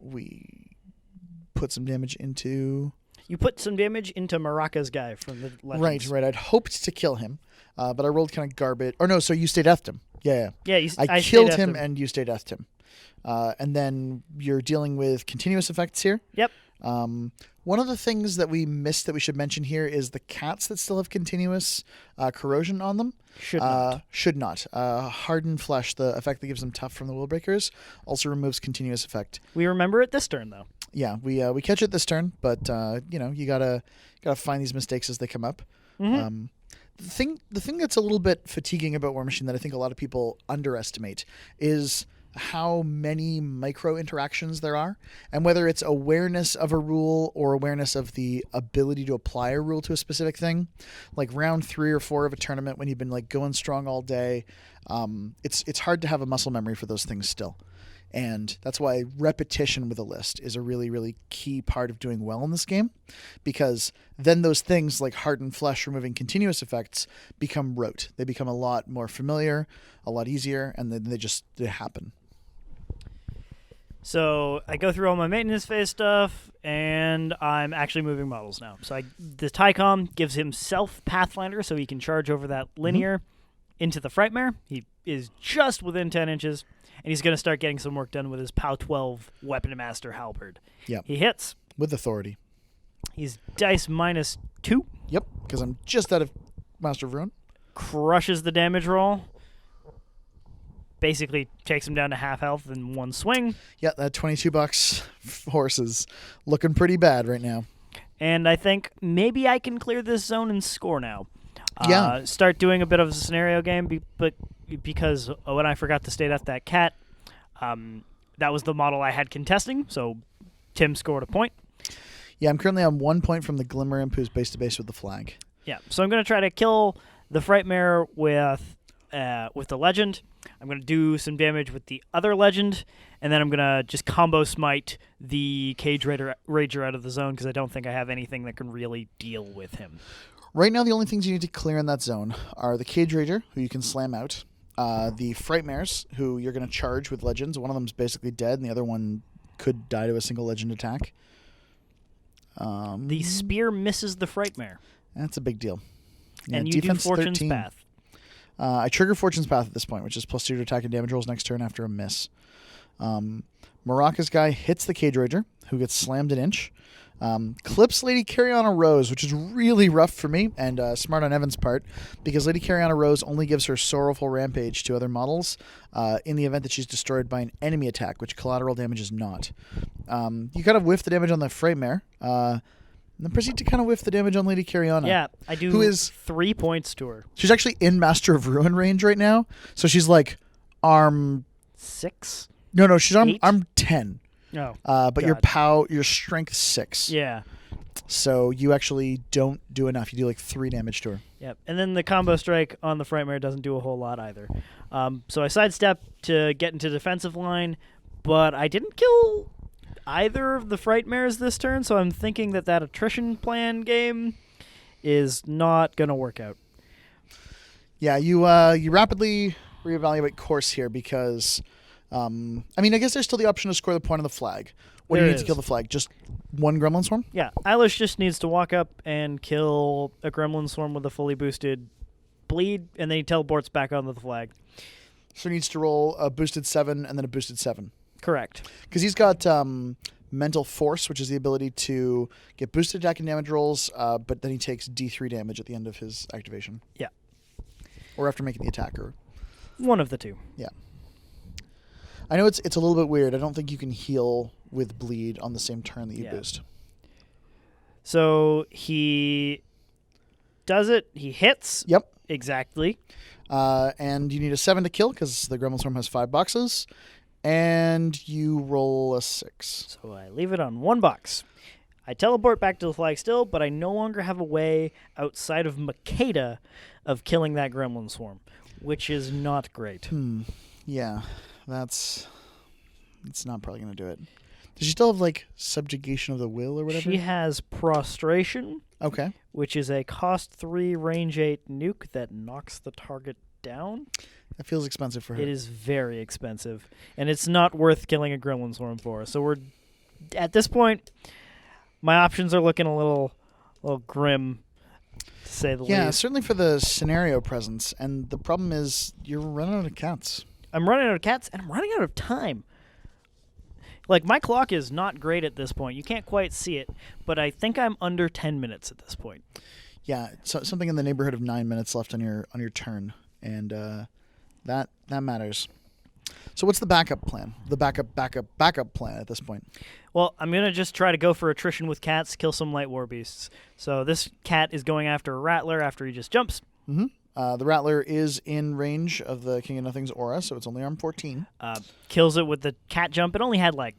We put some damage into... You put some damage into Maraka's guy from the Legends. Right. I'd hoped to kill him, but I rolled kind of garbage. Or no, so you stay deathed him. Yeah. I killed him and you stay deathed him. And then you're dealing with continuous effects here. Yep. One of the things that we missed that we should mention here is the cats that still have continuous corrosion on them. Should not. Hardened flesh, the effect that gives them tough from the Willbreakers, also removes continuous effect. We remember it this turn, though. Yeah, we catch it this turn, but you gotta find these mistakes as they come up. Mm-hmm. The thing that's a little bit fatiguing about War Machine that I think a lot of people underestimate is how many micro interactions there are, and whether it's awareness of a rule or awareness of the ability to apply a rule to a specific thing. Like round 3 or 4 of a tournament when you've been like going strong all day, it's hard to have a muscle memory for those things still. And that's why repetition with a list is a really, really key part of doing well in this game, because then those things like hardened flesh removing continuous effects become rote. They become a lot more familiar, a lot easier, and then they happen. So I go through all my maintenance phase stuff, and I'm actually moving models now. So the Tycom gives himself Pathfinder, so he can charge over that linear into the Frightmare. He is just within 10 inches. And he's going to start getting some work done with his POW 12 Weapon Master Halberd. Yep. He hits. With authority. He's dice -2. Yep, because I'm just out of Master of Ruin. Crushes the damage roll. Basically takes him down to half health in one swing. Yeah, that $22 horse is looking pretty bad right now. And I think maybe I can clear this zone and score now. Yeah. Start doing a bit of a scenario game, but because when I forgot to state out that cat, that was the model I had contesting, so Tim scored a point. Yeah, I'm currently on 1 point from the Glimmer Imp, who's base-to-base with the flag. Yeah, so I'm going to try to kill the Frightmare with the Legend. I'm going to do some damage with the other Legend, and then I'm going to just combo smite the Cage Rager out of the zone, because I don't think I have anything that can really deal with him. Right now, the only things you need to clear in that zone are the Cage Rager, who you can slam out, the Frightmares, who you're going to charge with Legends. One of them's basically dead, and the other one could die to a single Legend attack. The Spear misses the Frightmare. That's a big deal. Yeah, and you do Fortune's 13. Path. I trigger Fortune's Path at this point, which is +2 to attack and damage rolls next turn after a miss. Maraka's guy hits the Cage Rager, who gets slammed an inch. Clips Lady Karianna Rose, which is really rough for me and smart on Evan's part, because Lady Karianna Rose only gives her Sorrowful Rampage to other models in the event that she's destroyed by an enemy attack, which collateral damage is not. You kind of whiff the damage on the Frightmare, and then proceed to kind of whiff the damage on Lady Karianna. Yeah, I do who is 3 points to her. She's actually in Master of Ruin range right now, so she's like arm... 6? No, she's arm 10. Oh, but your strength 6. Yeah. So you actually don't do enough. You do like 3 damage to her. Yep. And then the combo strike on the Frightmare doesn't do a whole lot either. So I sidestep to get into defensive line, but I didn't kill either of the Frightmares this turn, so I'm thinking that attrition plan game is not going to work out. Yeah, you rapidly reevaluate course here because... I guess there's still the option to score the point on the flag. What do you need to kill the flag? Just one Gremlin Swarm? Yeah, Eilish just needs to walk up and kill a Gremlin Swarm with a fully boosted bleed, and then he teleports back onto the flag. So he needs to roll a boosted 7 and then a boosted 7. Correct. Because he's got Mental Force, which is the ability to get boosted attack and damage rolls, but then he takes D3 damage at the end of his activation. Yeah. Or after making the attack. Or one of the two. Yeah. I know it's a little bit weird. I don't think you can heal with bleed on the same turn that you boost. So he does it. He hits. Yep. Exactly. And you need a 7 to kill because the Gremlin Swarm has 5 boxes. And you roll a 6. So I leave it on 1 box. I teleport back to the flag still, but I no longer have a way outside of Makeda of killing that Gremlin Swarm, which is not great. Yeah. It's not probably going to do it. Does she still have, like, Subjugation of the Will or whatever? She has Prostration. Okay. Which is a cost 3, range 8 nuke that knocks the target down. That feels expensive for her. It is very expensive. And it's not worth killing a Gremlin Swarm for. So we're, at this point, my options are looking a little grim, to say the Yeah, least. certainly for the scenario presence. And the problem is you're running out of cats. I'm running out of cats, and I'm running out of time. Like, my clock is not great at this point. You can't quite see it, but I think I'm under 10 minutes at this point. Yeah, so something in the neighborhood of 9 minutes left on your turn, and that matters. So what's the backup plan? The backup plan at this point? Well, I'm going to just try to go for attrition with cats, kill some light war beasts. So this cat is going after a Rattler after he just jumps. Mm-hmm. The Rattler is in range of the King of Nothing's aura, so it's only arm 14. Kills it with the cat jump. It only had like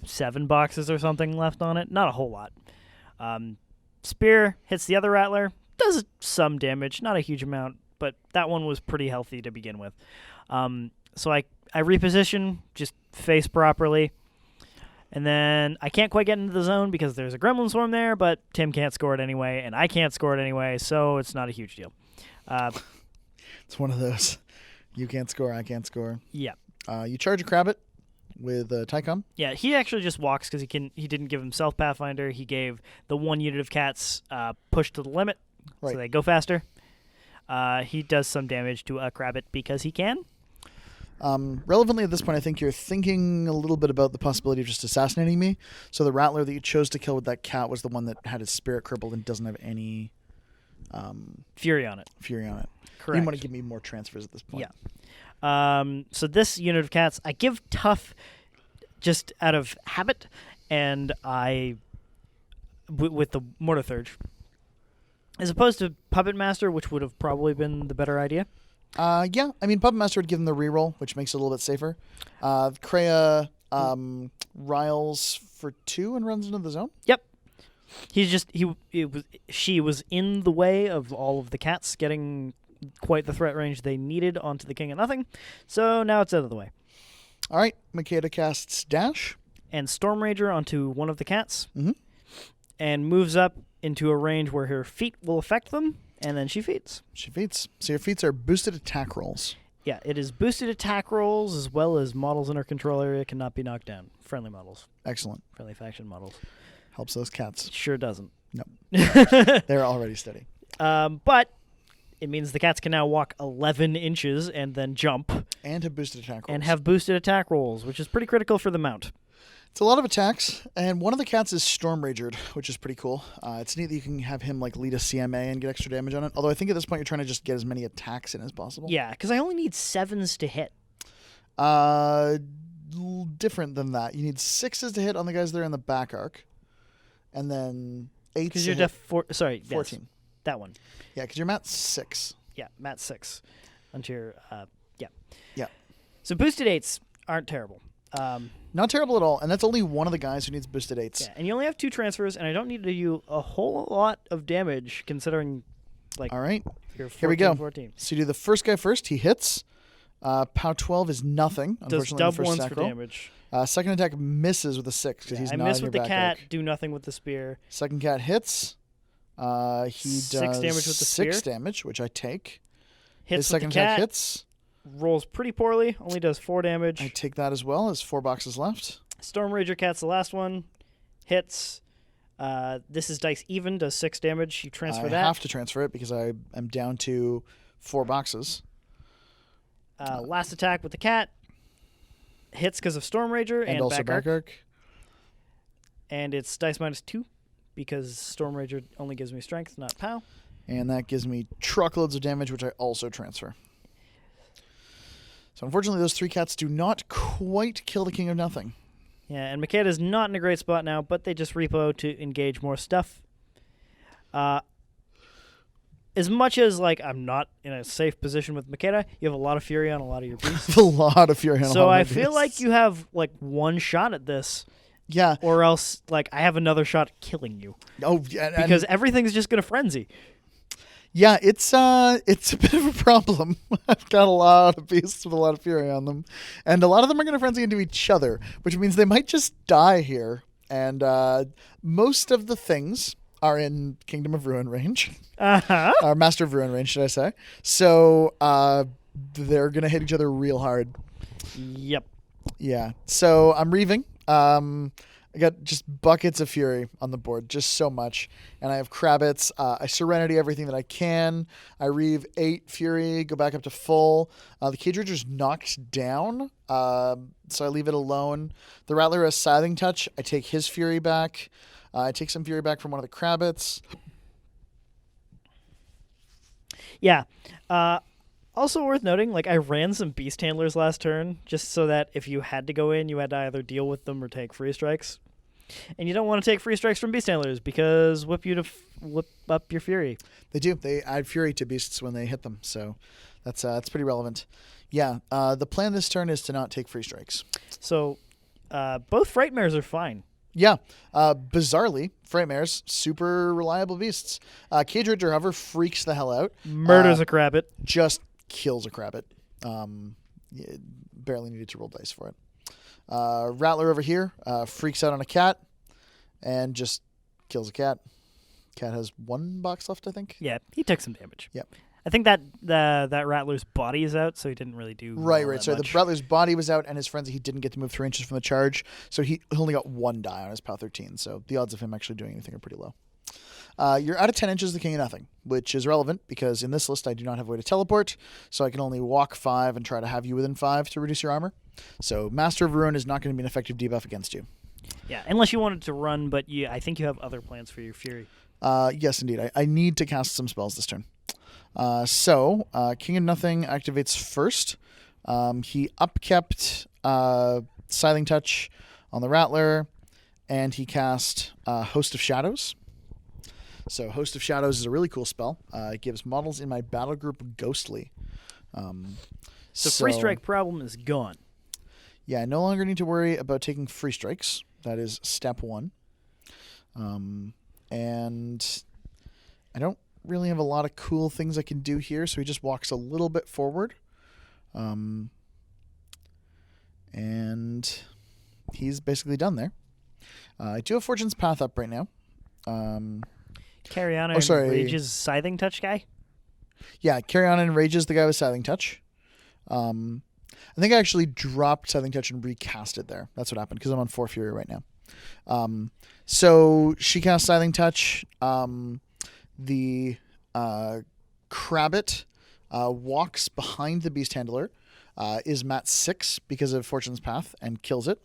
7 boxes or something left on it. Not a whole lot. Spear hits the other Rattler. Does some damage. Not a huge amount, but that one was pretty healthy to begin with. So I reposition, just face properly. And then I can't quite get into the zone because there's a Gremlin Swarm there, but Tim can't score it anyway, and I can't score it anyway, so it's not a huge deal. It's one of those. You can't score, I can't score. Yeah. You charge a Crabbit with Tycom. Yeah, he actually just walks because he didn't give himself Pathfinder. He gave the 1 unit of cats push to the limit, Right. so they go faster. He does some damage to a Crabbit because he can. Relevantly at this point, I think you're thinking a little bit about the possibility of just assassinating me. So the Rattler that you chose to kill with that cat was the one that had his spirit crippled and doesn't have any Fury on it. fury on it. Correct. You want to give me more transfers at this point. Yeah. So this unit of cats, I give tough just out of habit, and with the Mortitheurge. As opposed to Puppet Master, which would have probably been the better idea. Yeah. I mean, Puppet Master would give them the reroll, which makes it a little bit safer. Krea riles for 2 and runs into the zone. Yep. She was in the way of all of the cats getting quite the threat range they needed onto the King of Nothing. So now it's out of the way. All right. Makeda casts Dash. And Storm Rager onto one of the cats. Mm-hmm. And moves up into a range where her feet will affect them. And then she feats. She feats. So your feats are boosted attack rolls. Yeah, it is boosted attack rolls as well as models in her control area cannot be knocked down. Friendly models. Excellent. Friendly faction models. Helps those cats. Sure doesn't. No. They're already steady. But it means the cats can now walk 11 inches and then jump. And have boosted attack rolls. And have boosted attack rolls, which is pretty critical for the mount. It's a lot of attacks, and one of the cats is Storm Ragered, which is pretty cool. It's neat that you can have him like lead a CMA and get extra damage on it. Although I think at this point you're trying to just get as many attacks in as possible. Yeah, because I only need 7s to hit. Different than that. You need 6s to hit on the guys that are in the back arc, and then 8s. Because you're 14. Yes, that one. Yeah, because you're mat 6. Yeah, mat 6. Onto your yeah. Yeah. So boosted 8s aren't terrible. Not terrible at all, and that's only one of the guys who needs boosted 8s. Yeah, and you only have 2 transfers, and I don't need to do a whole lot of damage considering, like, all right. you're 14, Here we go. 14. So you do the first guy first. He hits. POW 12 is nothing. Does Unfortunately, dub the first ones attack for roll. damage. Second attack misses with a 6 because he's I not miss in your with the back cat, arc. do nothing with the spear. Second cat hits. He does 6 damage with the 6 spear. damage, which I take. Hits His with second the cat, attack hits. rolls pretty poorly, only does 4 damage. I take that as well. There's 4 boxes left. Storm Rager cat's the last one. Hits. This is dice even, does 6 damage. You transfer I that. have to transfer it because I am down to 4 boxes. Last attack with the cat. Hits because of Storm Rager And also back arc. And it's dice minus 2 because Storm Rager only gives me strength, not POW. And that gives me truckloads of damage, which I also transfer. So unfortunately, those 3 cats do not quite kill the King of Nothing. Yeah, and Makeda's not in a great spot now, but they just repo to engage more stuff. As much as, like, I'm not in a safe position with Makeda, you have a lot of fury on a lot of your beasts. A lot of fury on So all my I feel beasts. like you have, like, 1 shot at this. Yeah. Or else, like, I have another shot at killing you. Oh, yeah. Because everything's just going to frenzy. Yeah, it's a bit of a problem. I've got a lot of beasts with a lot of fury on them, and a lot of them are going to frenzy into each other, which means they might just die here. And most of the things are in Kingdom of Ruin range, or Master of Ruin range, should I say? So they're going to hit each other real hard. Yep. Yeah. So I'm reaving. I got just buckets of fury on the board, just so much. And I have Crabbits. I Serenity everything that I can. I Reave 8 fury, go back up to full. The Cage Rager's knocked down, so I leave it alone. The Rattler has Scything Touch. I take his fury back. I take some fury back from one of the Crabbits. Yeah. Also worth noting, like, I ran some Beast Handlers last turn, just so that if you had to go in, you had to either deal with them or take free strikes. And you don't want to take free strikes from Beast Handlers, because whip up your Fury. They do. They add Fury to Beasts when they hit them, so that's pretty relevant. Yeah, the plan this turn is to not take free strikes. So both Frightmares are fine. Yeah. Bizarrely, Frightmares, super reliable beasts. Cage Rager, however, freaks the hell out. Murders a Crabbit. Just kills a Crabbit. Barely needed to roll dice for it. Rattler over here freaks out on a cat and just kills a cat. Cat has 1 box left, I think. Yeah, he took some damage. Yep. I think that that Rattler's body is out, so he didn't really do Right. So much. the Rattler's body was out, and his frenzy, he didn't get to move 3 inches from the charge, so he only got 1 die on his POW 13, so the odds of him actually doing anything are pretty low. You're out of 10 inches of the King of Nothing, which is relevant because in this list I do not have a way to teleport, so I can only walk 5 and try to have you within 5 to reduce your armor. So Master of Ruin is not going to be an effective debuff against you. Yeah, unless you wanted to run, but I think you have other plans for your Fury. Yes, indeed. I need to cast some spells this turn. So King of Nothing activates first. He upkept Scything Touch on the Rattler, and he cast Host of Shadows. So Host of Shadows is a really cool spell. It gives models in my battle group ghostly. So free strike problem is gone. Yeah, I no longer need to worry about taking free strikes. That is step 1. And I don't really have a lot of cool things I can do here, so he just walks a little bit forward. And he's basically done there. I do have Fortune's Path up right now. Karianna Rage's Scything Touch guy? Yeah, Karianna enrages the guy with Scything Touch. I think I actually dropped Scything Touch and recast it there. That's what happened, because I'm on 4 Fury right now. So she casts Scything Touch. The Crabbit walks behind the Beast Handler, is mat 6 because of Fortune's Path, and kills it.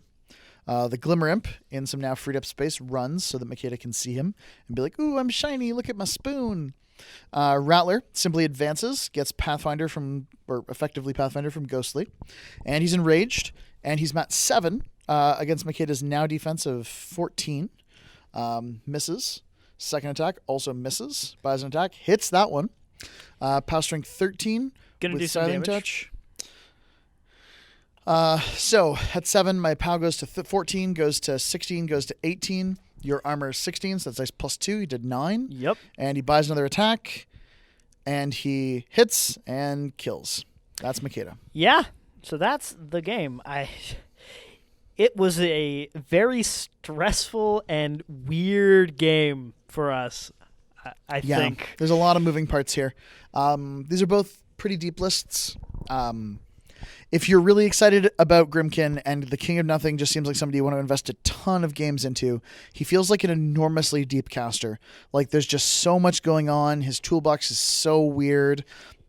The Glimmer Imp, in some now freed up space, runs so that Makeda can see him and be like, "Ooh, I'm shiny, look at my spoon." Rattler simply advances, gets effectively Pathfinder from Ghostly, and he's enraged, and he's mat 7 against Makeda's now defense of 14. Misses. Second attack also misses. Buys an attack, hits that one. POW strength 13 Gonna with do some Scything damage. Touch. So at 7, my POW goes to 14, goes to 16, goes to 18. Your armor is 16, so that's nice +2. He did 9. Yep. And he buys another attack, and he hits and kills. That's Makeda. Yeah, so that's the game. It was a very stressful and weird game for us, I think. There's a lot of moving parts here. These are both pretty deep lists. If you're really excited about Grymkin and the King of Nothing just seems like somebody you want to invest a ton of games into, he feels like an enormously deep caster. Like, there's just so much going on. His toolbox is so weird.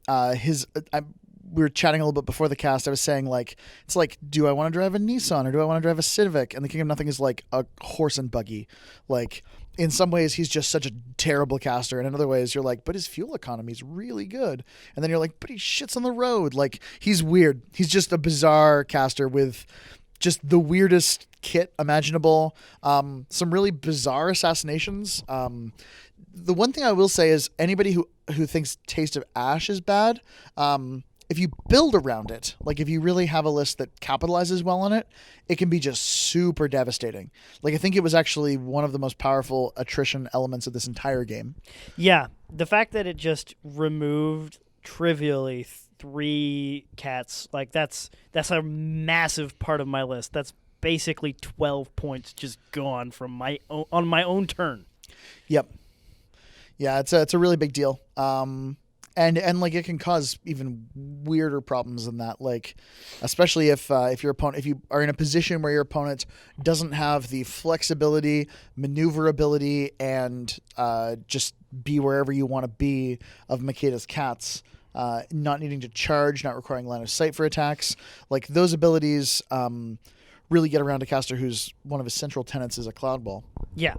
We were chatting a little bit before the cast. I was saying, like, it's like, do I want to drive a Nissan or do I want to drive a Civic? And the King of Nothing is like a horse and buggy. Like, in some ways, he's just such a terrible caster. And in other ways, you're like, but his fuel economy is really good. And then you're like, but he shits on the road. Like, he's weird. He's just a bizarre caster with just the weirdest kit imaginable. Some really bizarre assassinations. The one thing I will say is anybody who thinks Taste of Ash is bad, if you build around it, like if you really have a list that capitalizes well on it, it can be just super devastating. Like, I think it was actually one of the most powerful attrition elements of this entire game. Yeah, the fact that it just removed trivially 3 cats, like that's a massive part of my list. That's basically 12 points just gone from on my own turn. Yep. Yeah, it's a really big deal. And like it can cause even weirder problems than that. Like, especially if you are in a position where your opponent doesn't have the flexibility, maneuverability, and just be wherever you want to be of Makeda's cats. Not needing to charge, not requiring line of sight for attacks. Like those abilities really get around a caster whose one of his central tenets is a cloud ball. Yeah.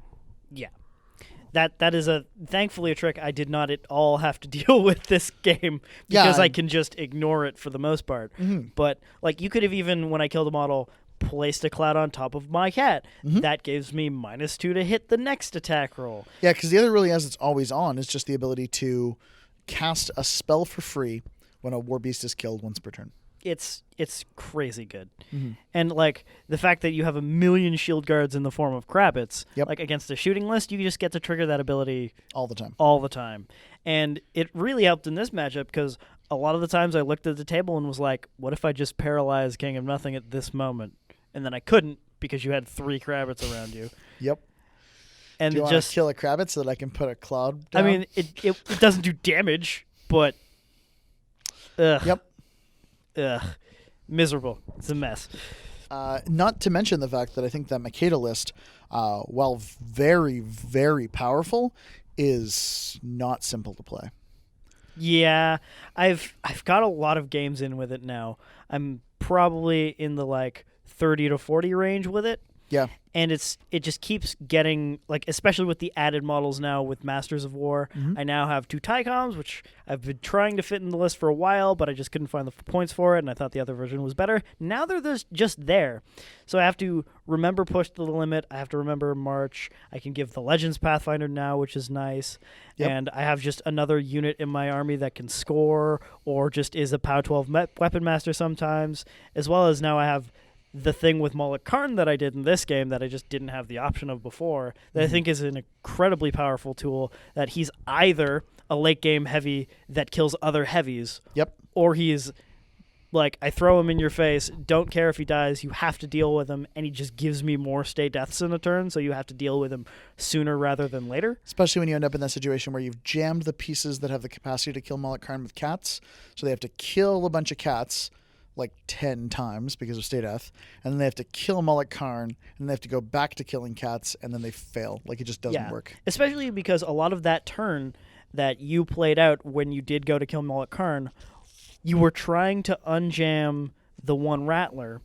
That is thankfully a trick I did not at all have to deal with this game because I can just ignore it for the most part. Mm-hmm. But like you could have even, when I killed a model, placed a cloud on top of my cat. Mm-hmm. That gives me -2 to hit the next attack roll. Yeah, because the other really, as it's always on, is just the ability to cast a spell for free when a war beast is killed once per turn. It's crazy good. Mm-hmm. And like the fact that you have 1,000,000 shield guards in the form of Crabbits, Yep. like against a shooting list, you just get to trigger that ability all the time. All the time. And it really helped in this matchup because a lot of the times I looked at the table and was like, what if I just paralyze King of Nothing at this moment? And then I couldn't because you had 3 Crabbits around you. Yep. And Do you it want just to kill a Crabbit so that I can put a cloud down? I mean, it doesn't do damage, but Yep. Miserable. It's a mess. Not to mention the fact that I think that Makeda list, while very, very powerful, is not simple to play. Yeah, I've got a lot of games in with it now. I'm probably in the like 30 to 40 range with it. Yeah. And it just keeps getting, like, especially with the added models now with Masters of War. Mm-hmm. I now have 2 Tycoms, which I've been trying to fit in the list for a while, but I just couldn't find the points for it, and I thought the other version was better. Now they're just there. So I have to remember Push to the Limit. I have to remember March. I can give the Legends Pathfinder now, which is nice. Yep. And I have just another unit in my army that can score or just is a POW 12 Weapon Master sometimes, as well as now I have the thing with Molik Karn that I did in this game that I just didn't have the option of before that I think is an incredibly powerful tool, that he's either a late game heavy that kills other heavies. Yep. Or he's like, I throw him in your face, don't care if he dies, you have to deal with him, and he just gives me more stay deaths in a turn, so you have to deal with him sooner rather than later. Especially when you end up in that situation where you've jammed the pieces that have the capacity to kill Molik Karn with cats, so they have to kill a bunch of cats like 10 times because of stay death, and then they have to kill Molik Karn, and they have to go back to killing cats, and then they fail. Like, it just doesn't work. Especially because a lot of that turn that you played out when you did go to kill Molik Karn, you were trying to unjam the one Rattler,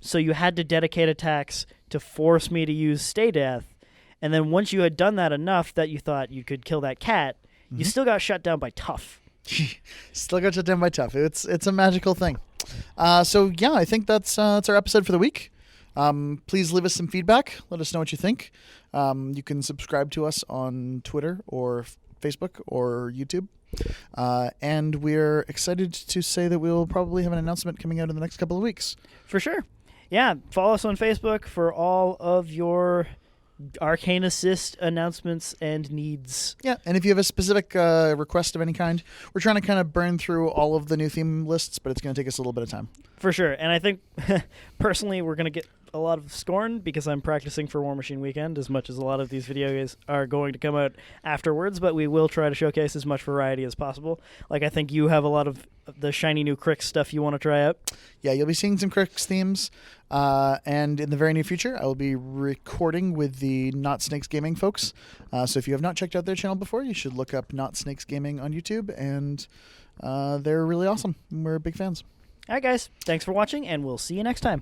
so you had to dedicate attacks to force me to use stay death, and then once you had done that enough that you thought you could kill that cat, you still got shut down by Tough. Still got shut down by Tough. It's a magical thing. So yeah, I think that's our episode for the week. Please leave us some feedback. Let us know what you think. You can subscribe to us on Twitter or Facebook or YouTube. And we're excited to say that we'll probably have an announcement coming out in the next couple of weeks. For sure. Yeah, follow us on Facebook for all of your Arcane Assist announcements and needs. Yeah, and if you have a specific request of any kind, we're trying to kind of burn through all of the new theme lists, but it's going to take us a little bit of time. For sure, and I think, personally, we're going to get a lot of SKORNE because I'm practicing for War Machine Weekend as much as a lot of these videos are going to come out afterwards, but we will try to showcase as much variety as possible. Like, I think you have a lot of the shiny new Crix stuff you want to try out. Yeah, you'll be seeing some Crix themes, and in the very near future, I will be recording with the Not Snakes Gaming folks. So if you have not checked out their channel before, you should look up Not Snakes Gaming on YouTube, and they're really awesome. We're big fans. All right, guys. Thanks for watching, and we'll see you next time.